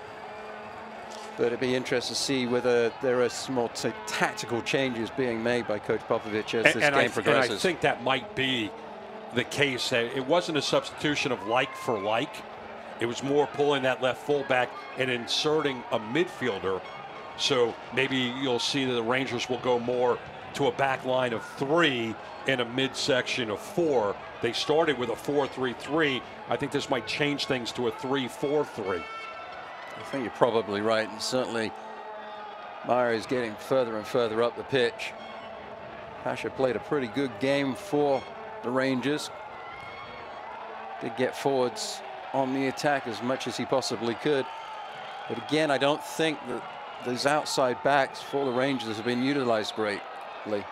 But it'd be interesting to see whether there are some more tactical changes being made by Coach Popovich as this game progresses. And I think that might be the case. It wasn't a substitution of like for like. It was more pulling that left fullback and inserting a midfielder. So maybe you'll see that the Rangers will go more to a back line of 3 and a midsection of 4. They started with a 4-3-3. I think this might change things to a 3-4-3. I think you're probably right, and certainly Meyer is getting further and further up the pitch. Pasher played a pretty good game for the Rangers. Did get forwards on the attack as much as he possibly could. But again, I don't think that those outside backs for the Rangers have been utilized greatly.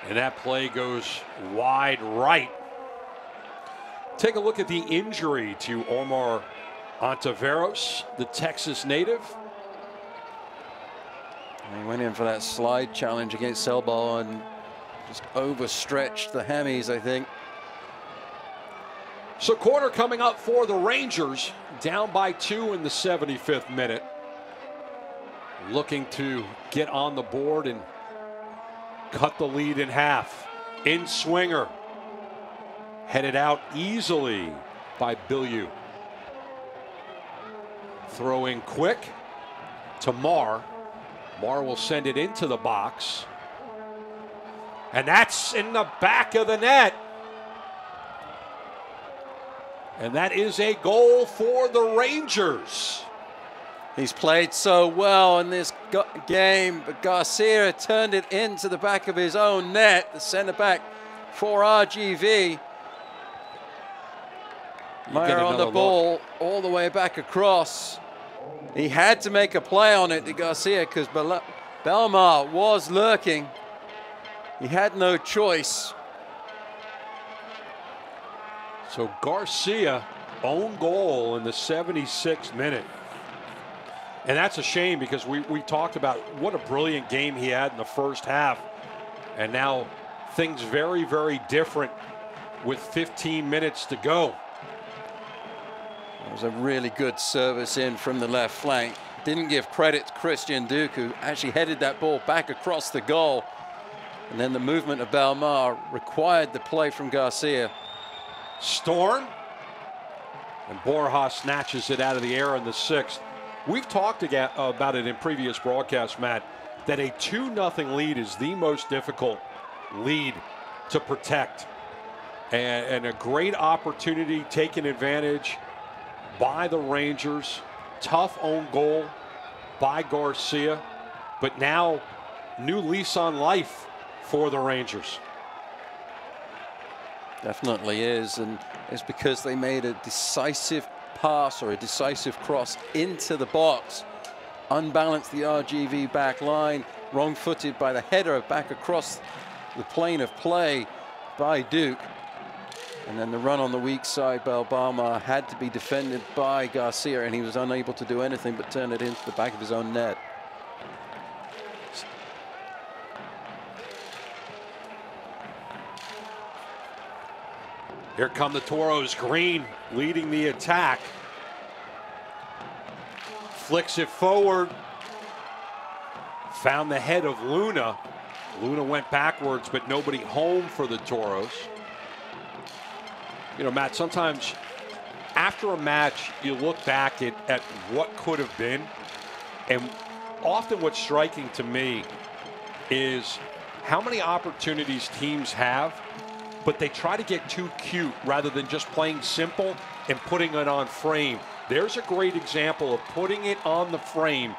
And that play goes wide right. Take a look at the injury to Omar Ontiveros, the Texas native. And he went in for that slide challenge against Selbo and just overstretched the hammies, I think. So quarter coming up for the Rangers, down by 2 in the 75th minute. Looking to get on the board and cut the lead in half. In swinger. Headed out easily by Bilyeu. Throwing quick to Marr. Marr will send it into the box. And that's in the back of the net. And that is a goal for the Rangers. He's played so well in this game, but Garcia turned it into the back of his own net, the center back for RGV. Meyer on the ball, all the way back across. He had to make a play on it to Garcia because Belmar was lurking. He had no choice. So Garcia, own goal in the 76th minute. And that's a shame because we talked about what a brilliant game he had in the first half. And now things very, very different with 15 minutes to go. It was a really good service in from the left flank. Didn't give credit to Christian Duke, who actually headed that ball back across the goal. And then the movement of Belmar required the play from Garcia. Storm. And Borja snatches it out of the air in the 6th. We've talked about it in previous broadcasts, Matt, that a 2-0 lead is the most difficult lead to protect. And a great opportunity taken advantage by the Rangers. Tough own goal by Garcia. But now, new lease on life for the Rangers. Definitely is, and it's because they made a decisive pass or a decisive cross into the box. Unbalanced the RGV back line, wrong-footed by the header back across the plane of play by Duke. And then the run on the weak side, Belmar had to be defended by Garcia, and he was unable to do anything but turn it into the back of his own net. Here come the Toros. Green leading the attack. Flicks it forward. Found the head of Luna. Luna went backwards, but nobody home for the Toros. You know, Matt, sometimes after a match, you look back at what could have been. And often what's striking to me is how many opportunities teams have, but they try to get too cute rather than just playing simple and putting it on frame. There's a great example of putting it on the frame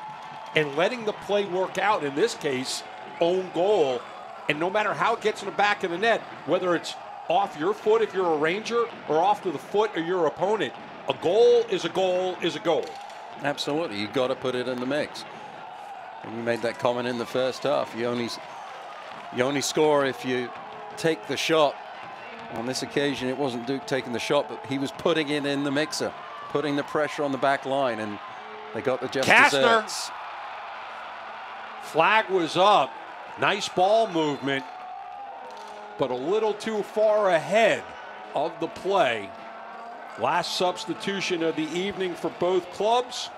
and letting the play work out. In this case, own goal. And no matter how it gets in the back of the net, whether it's off your foot if you're a Ranger or off to the foot of your opponent, a goal is a goal is a goal. Absolutely, you got to put it in the mix. And you made that comment in the first half. You only score if you take the shot. On this occasion, it wasn't Duke taking the shot, but he was putting it in the mixer, putting the pressure on the back line, and they got the just desserts. Flag was up. Nice ball movement, but a little too far ahead of the play. Last substitution of the evening for both clubs.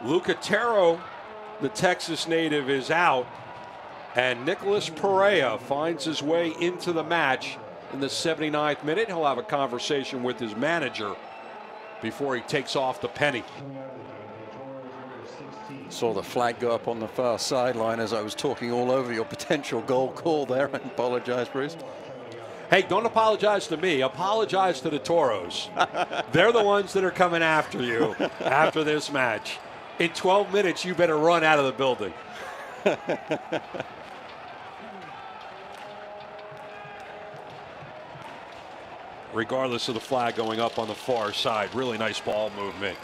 Lucatero, the Texas native, is out, and Nicholas Perea finds his way into the match in the 79th minute. He'll have a conversation with his manager before he takes off the penny. Saw the flag go up on the far sideline as I was talking all over your potential goal call there. I apologize, Bruce. Hey, don't apologize to me. Apologize to the Toros. They're the ones that are coming after you after this match. In 12 minutes, you better run out of the building. Regardless of the flag going up on the far side, really nice ball movement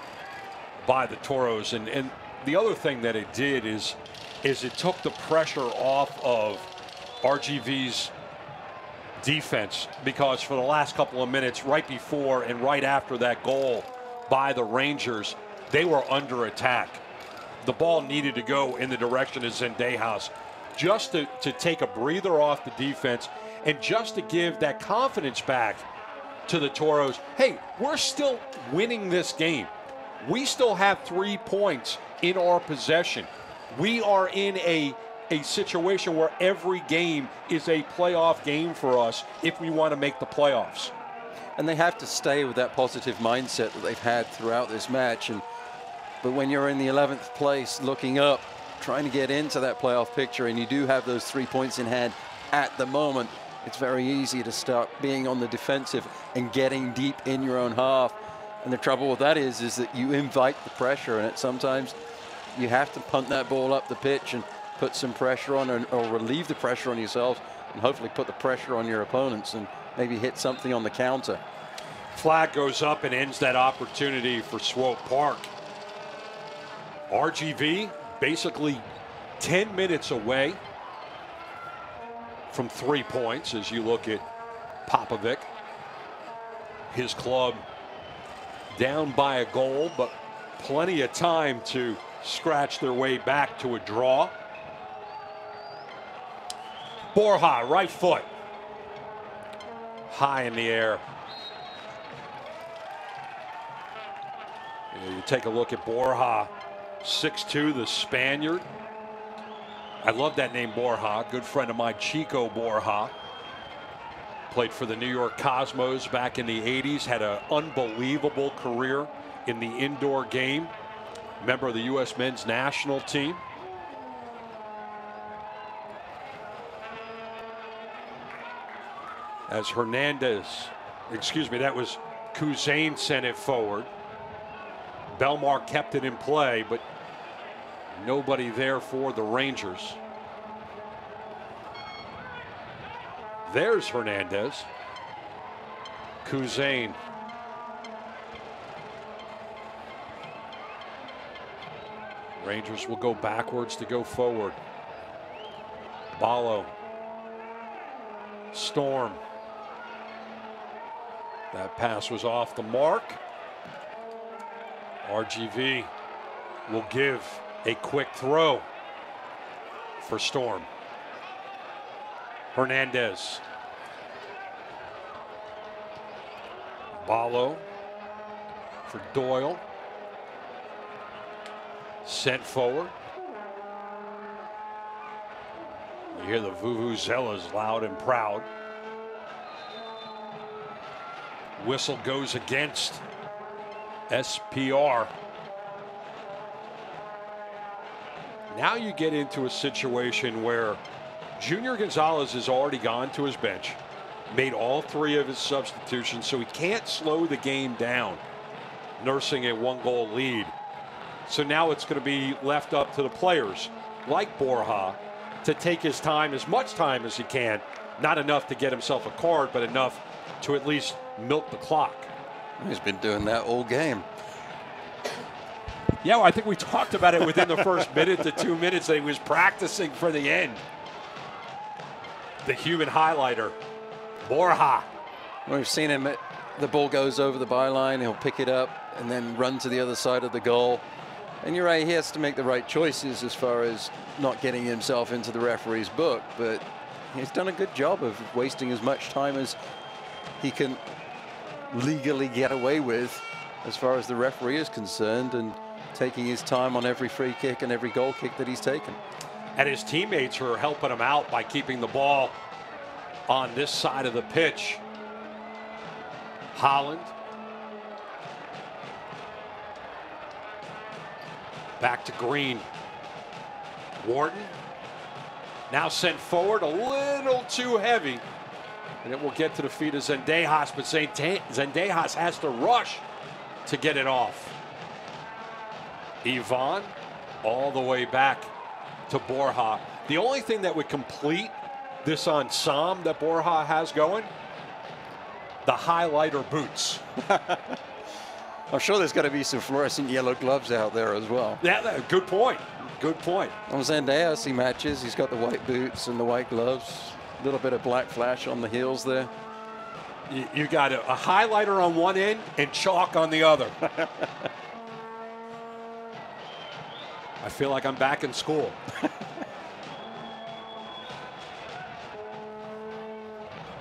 by the Toros. And the other thing that it did is it took the pressure off of RGV's defense, because for the last couple of minutes, right before and right after that goal by the Rangers, they were under attack. The ball needed to go in the direction of Zendejas just to take a breather off the defense and just to give that confidence back to the Toros. Hey, we're still winning this game. We still have 3 points in our possession. We are in a situation where every game is a playoff game for us if we want to make the playoffs. And they have to stay with that positive mindset that they've had throughout this match. But when you're in the 11th place, looking up, trying to get into that playoff picture, and you do have those 3 points in hand, at the moment, it's very easy to start being on the defensive and getting deep in your own half. And the trouble with that is that you invite the pressure, and sometimes you have to punt that ball up the pitch and put some pressure on, or relieve the pressure on yourselves, and hopefully put the pressure on your opponents and maybe hit something on the counter. Flag goes up and ends that opportunity for Swope Park. RGV basically 10 minutes away from 3 points as you look at Popovic. His club down by a goal, but plenty of time to scratch their way back to a draw. Borja, right foot. High in the air. You take a look at Borja, 6'2", the Spaniard. I love that name, Borja. Good friend of mine, Chico Borja. Played for the New York Cosmos back in the 80s. Had an unbelievable career in the indoor game. Member of the U.S. men's national team. As Hernandez, excuse me, that was Cousin sent it forward. Belmar kept it in play, but nobody there for the Rangers. There's Hernandez. Cousin. Rangers will go backwards to go forward. Ballo. Storm. That pass was off the mark. RGV will give a quick throw for Storm. Hernandez. Ballo for Doyle. Sent forward. You hear the vuvuzelas loud and proud. Whistle goes against SPR. Now you get into a situation where Junior Gonzalez has already gone to his bench, made all 3 of his substitutions, so he can't slow the game down, nursing a 1-goal lead. So now it's going to be left up to the players like Borja to take his time, as much time as he can. Not enough to get himself a card, but enough to at least milk the clock. He's been doing that all game. Yeah, well, I think we talked about it within the first minute to 2 minutes that he was practicing for the end. The human highlighter, Borja. We've seen him, the ball goes over the byline, he'll pick it up and then run to the other side of the goal. And you're right, he has to make the right choices as far as not getting himself into the referee's book, but he's done a good job of wasting as much time as he can legally get away with as far as the referee is concerned, and taking his time on every free kick and every goal kick that he's taken. And his teammates are helping him out by keeping the ball on this side of the pitch. Holland. Back to Green. Wharton. Now sent forward, a little too heavy. And it will get to the feet of Zendejas, but Zendejas has to rush to get it off. Ivan all the way back to Borja. The only thing that would complete this ensemble that Borja has going, the highlighter boots. I'm sure there's got to be some fluorescent yellow gloves out there as well. Yeah, good point. Good point. On Zendejas, he matches. He's got the white boots and the white gloves. A little bit of black flash on the heels there. You got a highlighter on one end and chalk on the other. I feel like I'm back in school.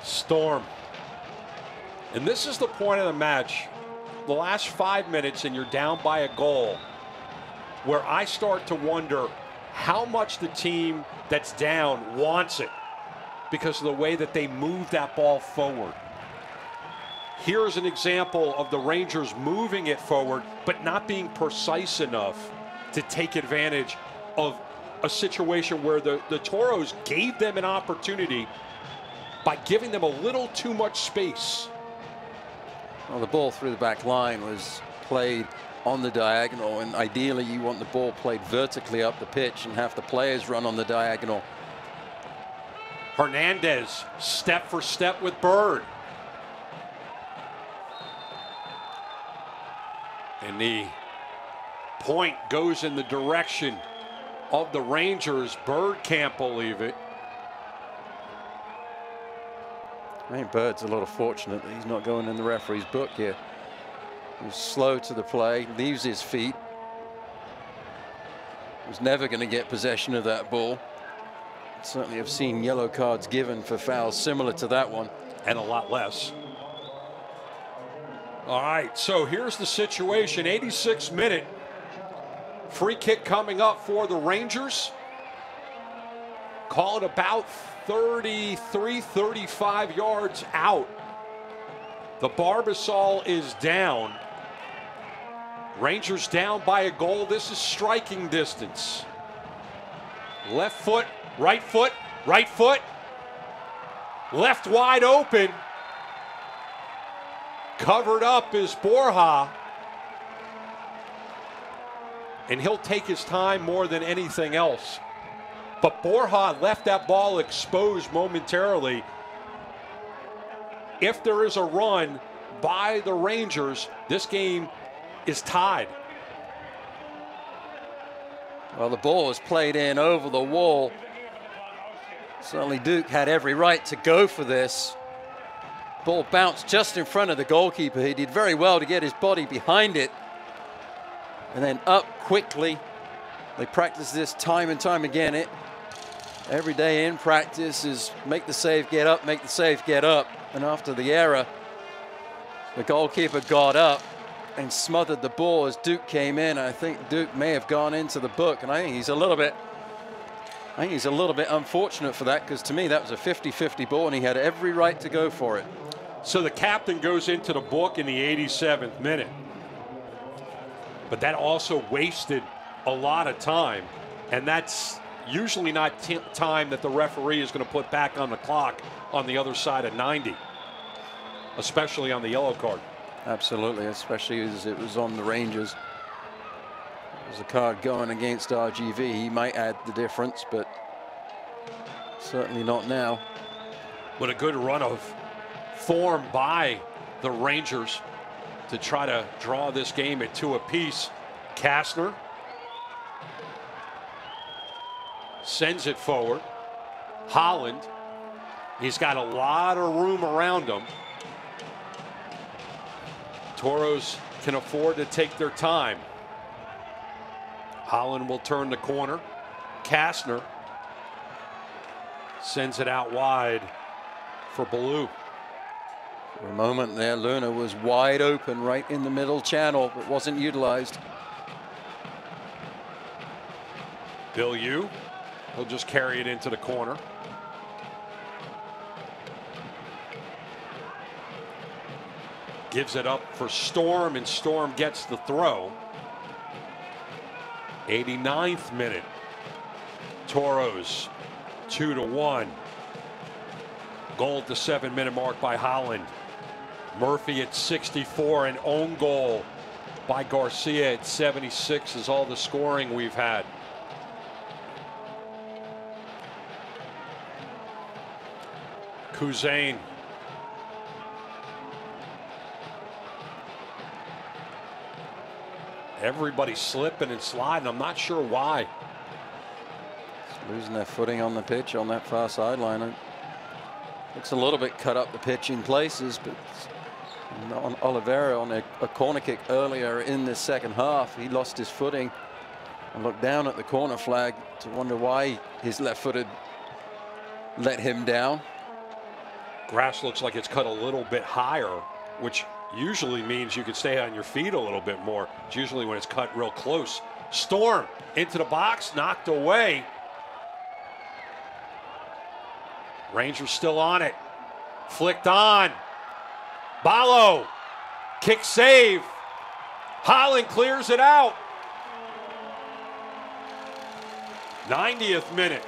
Storm. And this is the point of the match. The last 5 minutes and you're down by a goal, where I start to wonder how much the team that's down wants it because of the way that they move that ball forward. Here's an example of the Rangers moving it forward, but not being precise enough to take advantage of a situation where the Toros gave them an opportunity by giving them a little too much space. Well, the ball through the back line was played on the diagonal, and ideally you want the ball played vertically up the pitch and have the players run on the diagonal. Hernandez, step for step with Bird. And the point goes in the direction of the Rangers. Bird can't believe it. I think Bird's a little fortunate that he's not going in the referee's book here. He's slow to the play, leaves his feet. Was never going to get possession of that ball. Certainly have seen yellow cards given for fouls similar to that one. And a lot less. All right, so here's the situation. 86th minute. Free kick coming up for the Rangers. Call it about 33, 35 yards out. The Barbasol is down. Rangers down by a goal. This is striking distance. Left foot, right foot, right foot. Left wide open. Covered up is Borja. And he'll take his time more than anything else. But Borja left that ball exposed momentarily. If there is a run by the Rangers, this game is tied. Well, the ball was played in over the wall. Certainly Duke had every right to go for this. Ball bounced just in front of the goalkeeper. He did very well to get his body behind it. And then up quickly. They practice this time and time again. Every day in practice is make the save, get up, make the save, get up. And after the error, the goalkeeper got up and smothered the ball as Duke came in. I think Duke may have gone into the book, and I think he's a little bit unfortunate for that, because to me that was a 50-50 ball and he had every right to go for it. So the captain goes into the book in the 87th minute. But that also wasted a lot of time, and that's usually not time that the referee is going to put back on the clock on the other side of 90, especially on the yellow card. Absolutely, especially as it was on the Rangers. There's a card going against RGV. He might add the difference, but certainly not now. But a good run of form by the Rangers to try to draw this game at 2 apiece. Kastner sends it forward. Holland, he's got a lot of room around him. Toros can afford to take their time. Holland will turn the corner. Kastner sends it out wide for Ballou. For a moment there, Luna was wide open right in the middle channel, but wasn't utilized. Bilyeu, he'll just carry it into the corner. Gives it up for Storm, and Storm gets the throw. 89th minute. Toros 2-1. Goal at the 7-minute mark by Holland. Murphy at 64, an own goal by Garcia at 76 is all the scoring we've had. Kuzain. Everybody slipping and sliding. I'm not sure why. Just losing their footing on the pitch on that far sideline. Looks a little bit cut up the pitch in places, but on Oliveira on a corner kick earlier in the second half, he lost his footing and looked down at the corner flag to wonder why his left footed let him down. Grass looks like it's cut a little bit higher, which usually means you can stay on your feet a little bit more. It's usually when it's cut real close. Storm into the box, knocked away. Rangers still on it. Flicked on. Balo. Kick save. Holland clears it out. 90th minute.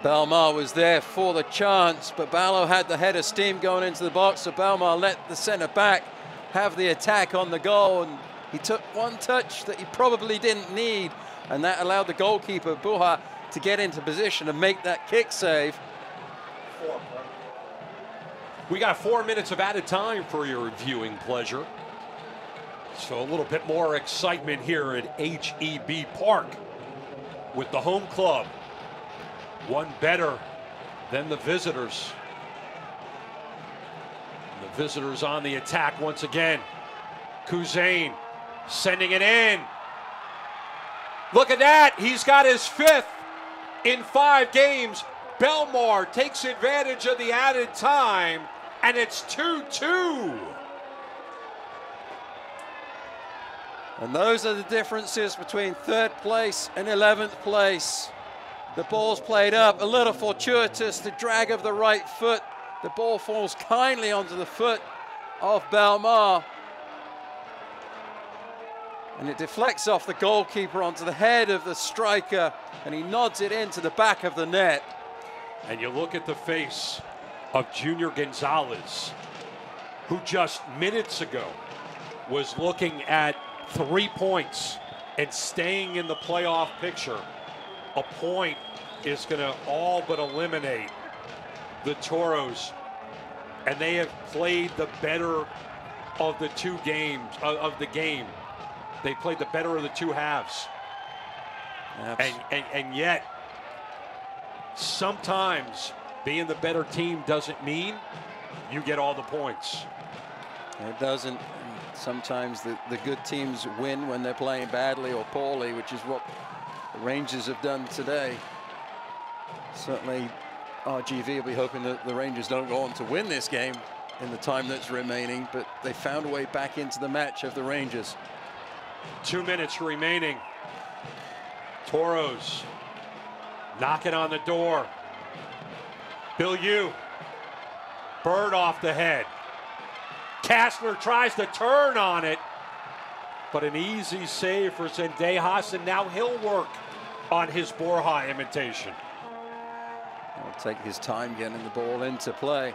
Belmar was there for the chance, but Ballo had the head of steam going into the box, so Belmar let the center back have the attack on the goal, and he took one touch that he probably didn't need, and that allowed the goalkeeper, Buha, to get into position and make that kick save. We got 4 minutes of added time for your viewing pleasure. So a little bit more excitement here at HEB Park with the home club. One better than the visitors. And the visitors on the attack once again. Kuzain sending it in. Look at that. He's got his 5th in 5 games. Belmar takes advantage of the added time, and it's 2-2. And those are the differences between 3rd place and 11th place. The ball's played up, a little fortuitous, the drag of the right foot. The ball falls kindly onto the foot of Belmar. And it deflects off the goalkeeper onto the head of the striker, and he nods it into the back of the net. And you look at the face of Junior Gonzalez, who just minutes ago was looking at 3 points and staying in the playoff picture. A point is going to all but eliminate the Toros, and they have played the better of the 2 games of the game. They played the better of the 2 halves. And yet, sometimes being the better team doesn't mean you get all the points. It doesn't. Sometimes the good teams win when they're playing badly or poorly, which is what the Rangers have done today. Certainly, RGV will be hoping that the Rangers don't go on to win this game in the time that's remaining, but they found a way back into the match of the Rangers. 2 minutes remaining. Toros knocking on the door. Bilyeu. Bird off the head. Kastner tries to turn on it, but an easy save for Zendejas, and now he'll work on his Borja imitation. He'll take his time getting the ball into play.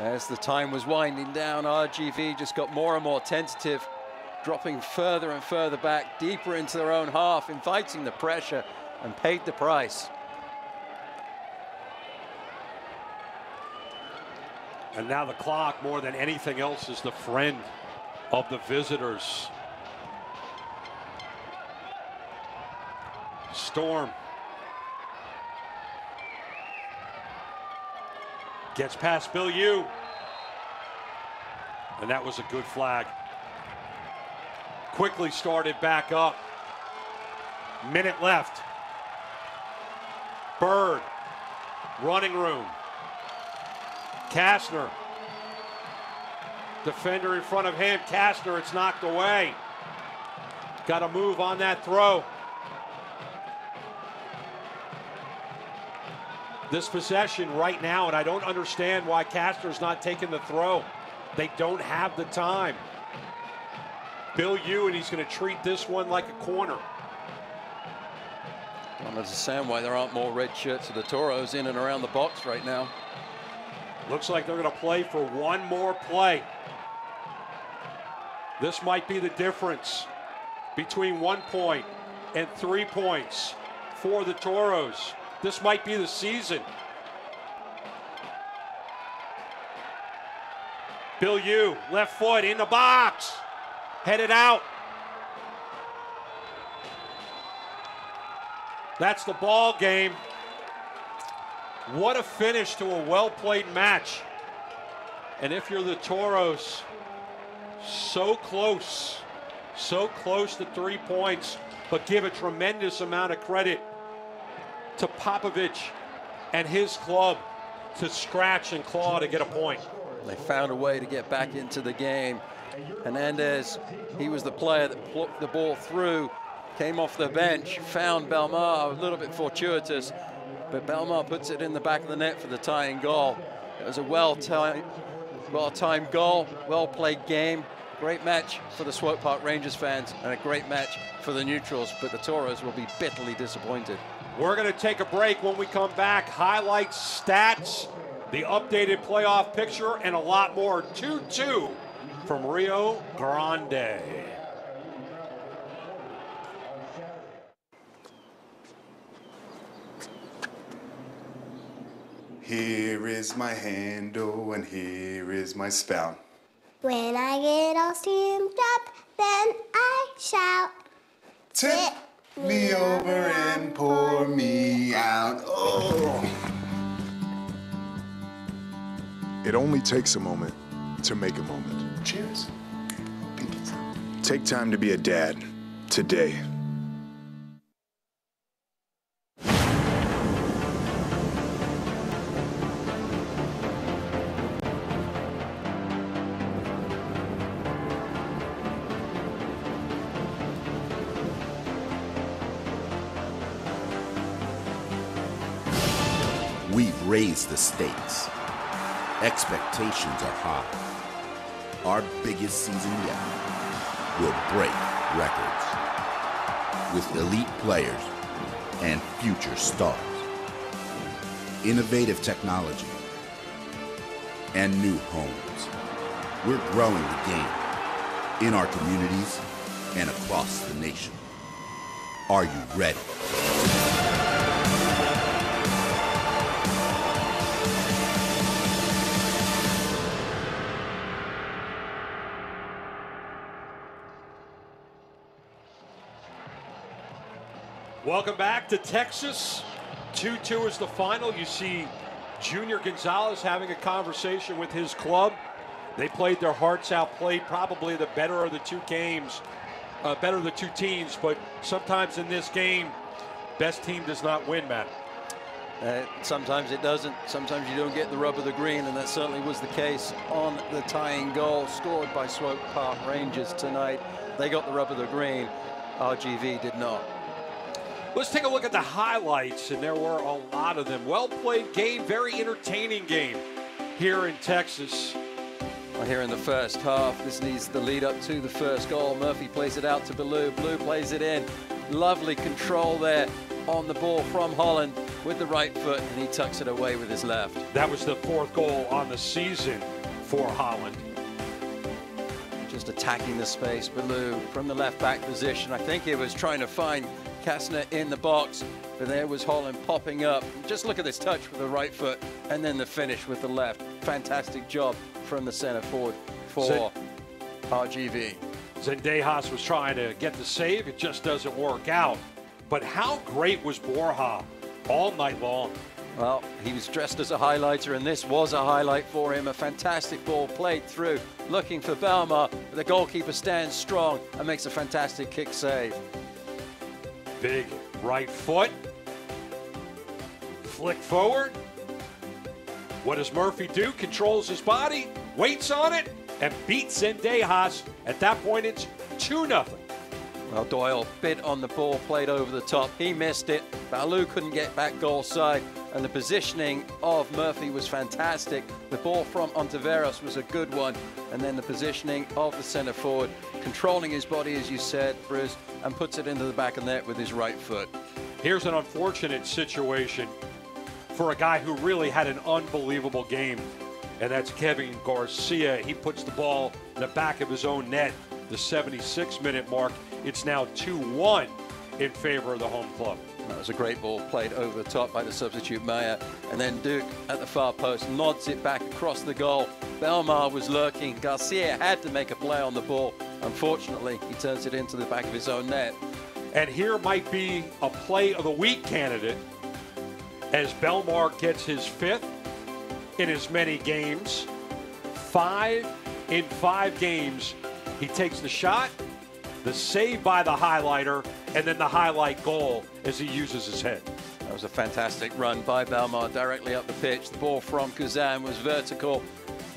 As the time was winding down, RGV just got more and more tentative, dropping further and further back, deeper into their own half, inviting the pressure, and paid the price. And now the clock, more than anything else, is the friend of the visitors. Storm gets past Bilyeu, and that was a good flag. Quickly started back up. Minute left. Bird, running room. Kastner, defender in front of him. Kastner, it's knocked away. Got to move on that throw. This possession right now, and I don't understand why Kastner's not taking the throw. They don't have the time. Bilyeu, and he's going to treat this one like a corner. I don't understand why there aren't more red shirts of the Toros in and around the box right now. Looks like they're going to play for one more play. This might be the difference between 1 point and 3 points for the Toros. This might be the season. Bilyeu, left foot in the box. Headed out. That's the ball game. What a finish to a well-played match. And if you're the Toros, so close to 3 points, but give a tremendous amount of credit to Popovich and his club to scratch and claw to get a point. They found a way to get back into the game. Hernandez, he was the player that plucked the ball through, came off the bench, found Belmar, a little bit fortuitous, but Belmar puts it in the back of the net for the tying goal. It was a well-timed goal, well-played game. Great match for the Swope Park Rangers fans and a great match for the neutrals, but the Toros will be bitterly disappointed. We're going to take a break. When we come back, highlights, stats, the updated playoff picture, and a lot more. 2-2 from Rio Grande. Here is my handle and here is my spout. When I get all steamed up, then I shout. Tip me over and pour me out. Oh. It only takes a moment to make a moment. Cheers. Take time to be a dad today. We've raised the stakes. Expectations are high. Our biggest season yet will break records with elite players and future stars, innovative technology, and new homes. We're growing the game in our communities and across the nation. Are you ready? Welcome back to Texas. 2-2 is the final. You see Junior Gonzalez having a conversation with his club. They played their hearts out, played probably the better of the two games, better of the two teams, but sometimes in this game, best team does not win, Matt. Sometimes it doesn't. Sometimes you don't get the rub of the green, and that certainly was the case on the tying goal scored by Swope Park Rangers tonight. They got the rub of the green. RGV did not. Let's take a look at the highlights, and there were a lot of them. Well-played game, very entertaining game here in Texas. Well, here in the first half, this needs the lead up to the first goal. Murphy plays it out to Blue. Blue plays it in. Lovely control there on the ball from Holland with the right foot, and he tucks it away with his left. That was the fourth goal on the season for Holland. Just attacking the space, Blue from the left back position. I think he was trying to find Kastner in the box, but there was Holland popping up. Just look at this touch with the right foot and then the finish with the left. Fantastic job from the center forward for RGV. Zendejas was trying to get the save. It just doesn't work out. But how great was Borja all night long? Well, he was dressed as a highlighter, and this was a highlight for him. A fantastic ball played through, looking for Belmar. But the goalkeeper stands strong and makes a fantastic kick save. Big right foot. Flick forward. What does Murphy do? Controls his body, waits on it, and beats Zendejas. At that point, it's 2-0. Well, Doyle bit on the ball, played over the top. He missed it. Balou couldn't get back goal side, and the positioning of Murphy was fantastic. The ball from Ontiveros was a good one, and then the positioning of the center forward, controlling his body, as you said, Bruce, and puts it into the back of the net with his right foot. Here's an unfortunate situation for a guy who really had an unbelievable game, and that's Kevin Garcia. He puts the ball in the back of his own net, the 76-minute mark. It's now 2-1 in favor of the home club. That was a great ball played over the top by the substitute Maya, and then Duke at the far post nods it back across the goal. Belmar was lurking. Garcia had to make a play on the ball. Unfortunately, he turns it into the back of his own net. And here might be a play of the week candidate as Belmar gets his 5th in as many games. 5 in 5 games. He takes the shot, the save by the highlighter, and then the highlight goal as he uses his head. That was a fantastic run by Belmar directly up the pitch. The ball from Kazan was vertical,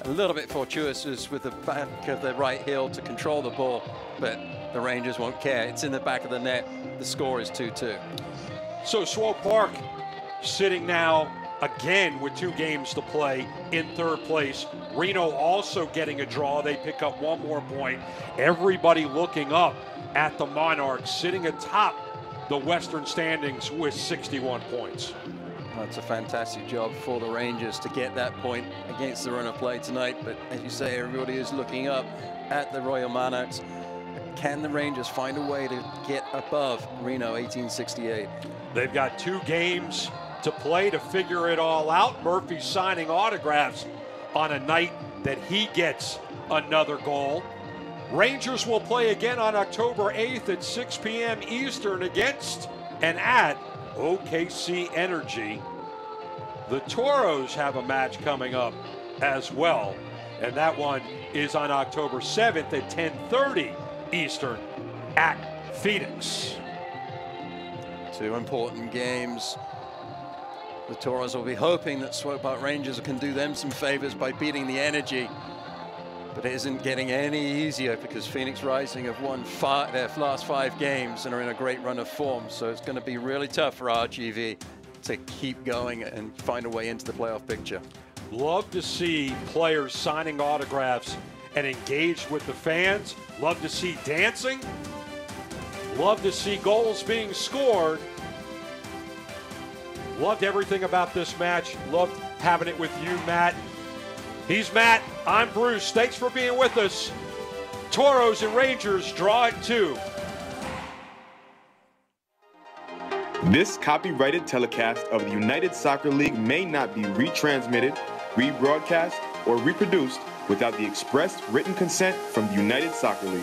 a little bit fortuitous with the back of the right heel to control the ball, but the Rangers won't care. It's in the back of the net. The score is 2-2. So Swope Park sitting now again with 2 games to play in 3rd place. Reno also getting a draw. They pick up 1 more point. Everybody looking up at the Monarchs, sitting atop the Western standings with 61 points. That's a fantastic job for the Rangers to get that point against the run of play tonight. But as you say, everybody is looking up at the Royal Monarchs. Can the Rangers find a way to get above Reno 1868? They've got 2 games to play to figure it all out. Murphy signing autographs on a night that he gets another goal. Rangers will play again on October 8th at 6 p.m. Eastern against and at OKC Energy. The Toros have a match coming up as well, and that one is on October 7th at 10:30 Eastern at Phoenix. 2 important games. The Toros will be hoping that Swope Park Rangers can do them some favors by beating the Energy. But it isn't getting any easier because Phoenix Rising have won their last 5 games and are in a great run of form. So it's going to be really tough for RGV to keep going and find a way into the playoff picture. Love to see players signing autographs and engaged with the fans. Love to see dancing. Love to see goals being scored. Loved everything about this match. Loved having it with you, Matt. He's Matt. I'm Bruce. Thanks for being with us. Toros and Rangers draw at 2. This copyrighted telecast of the United Soccer League may not be retransmitted, rebroadcast, or reproduced without the express written consent from the United Soccer League.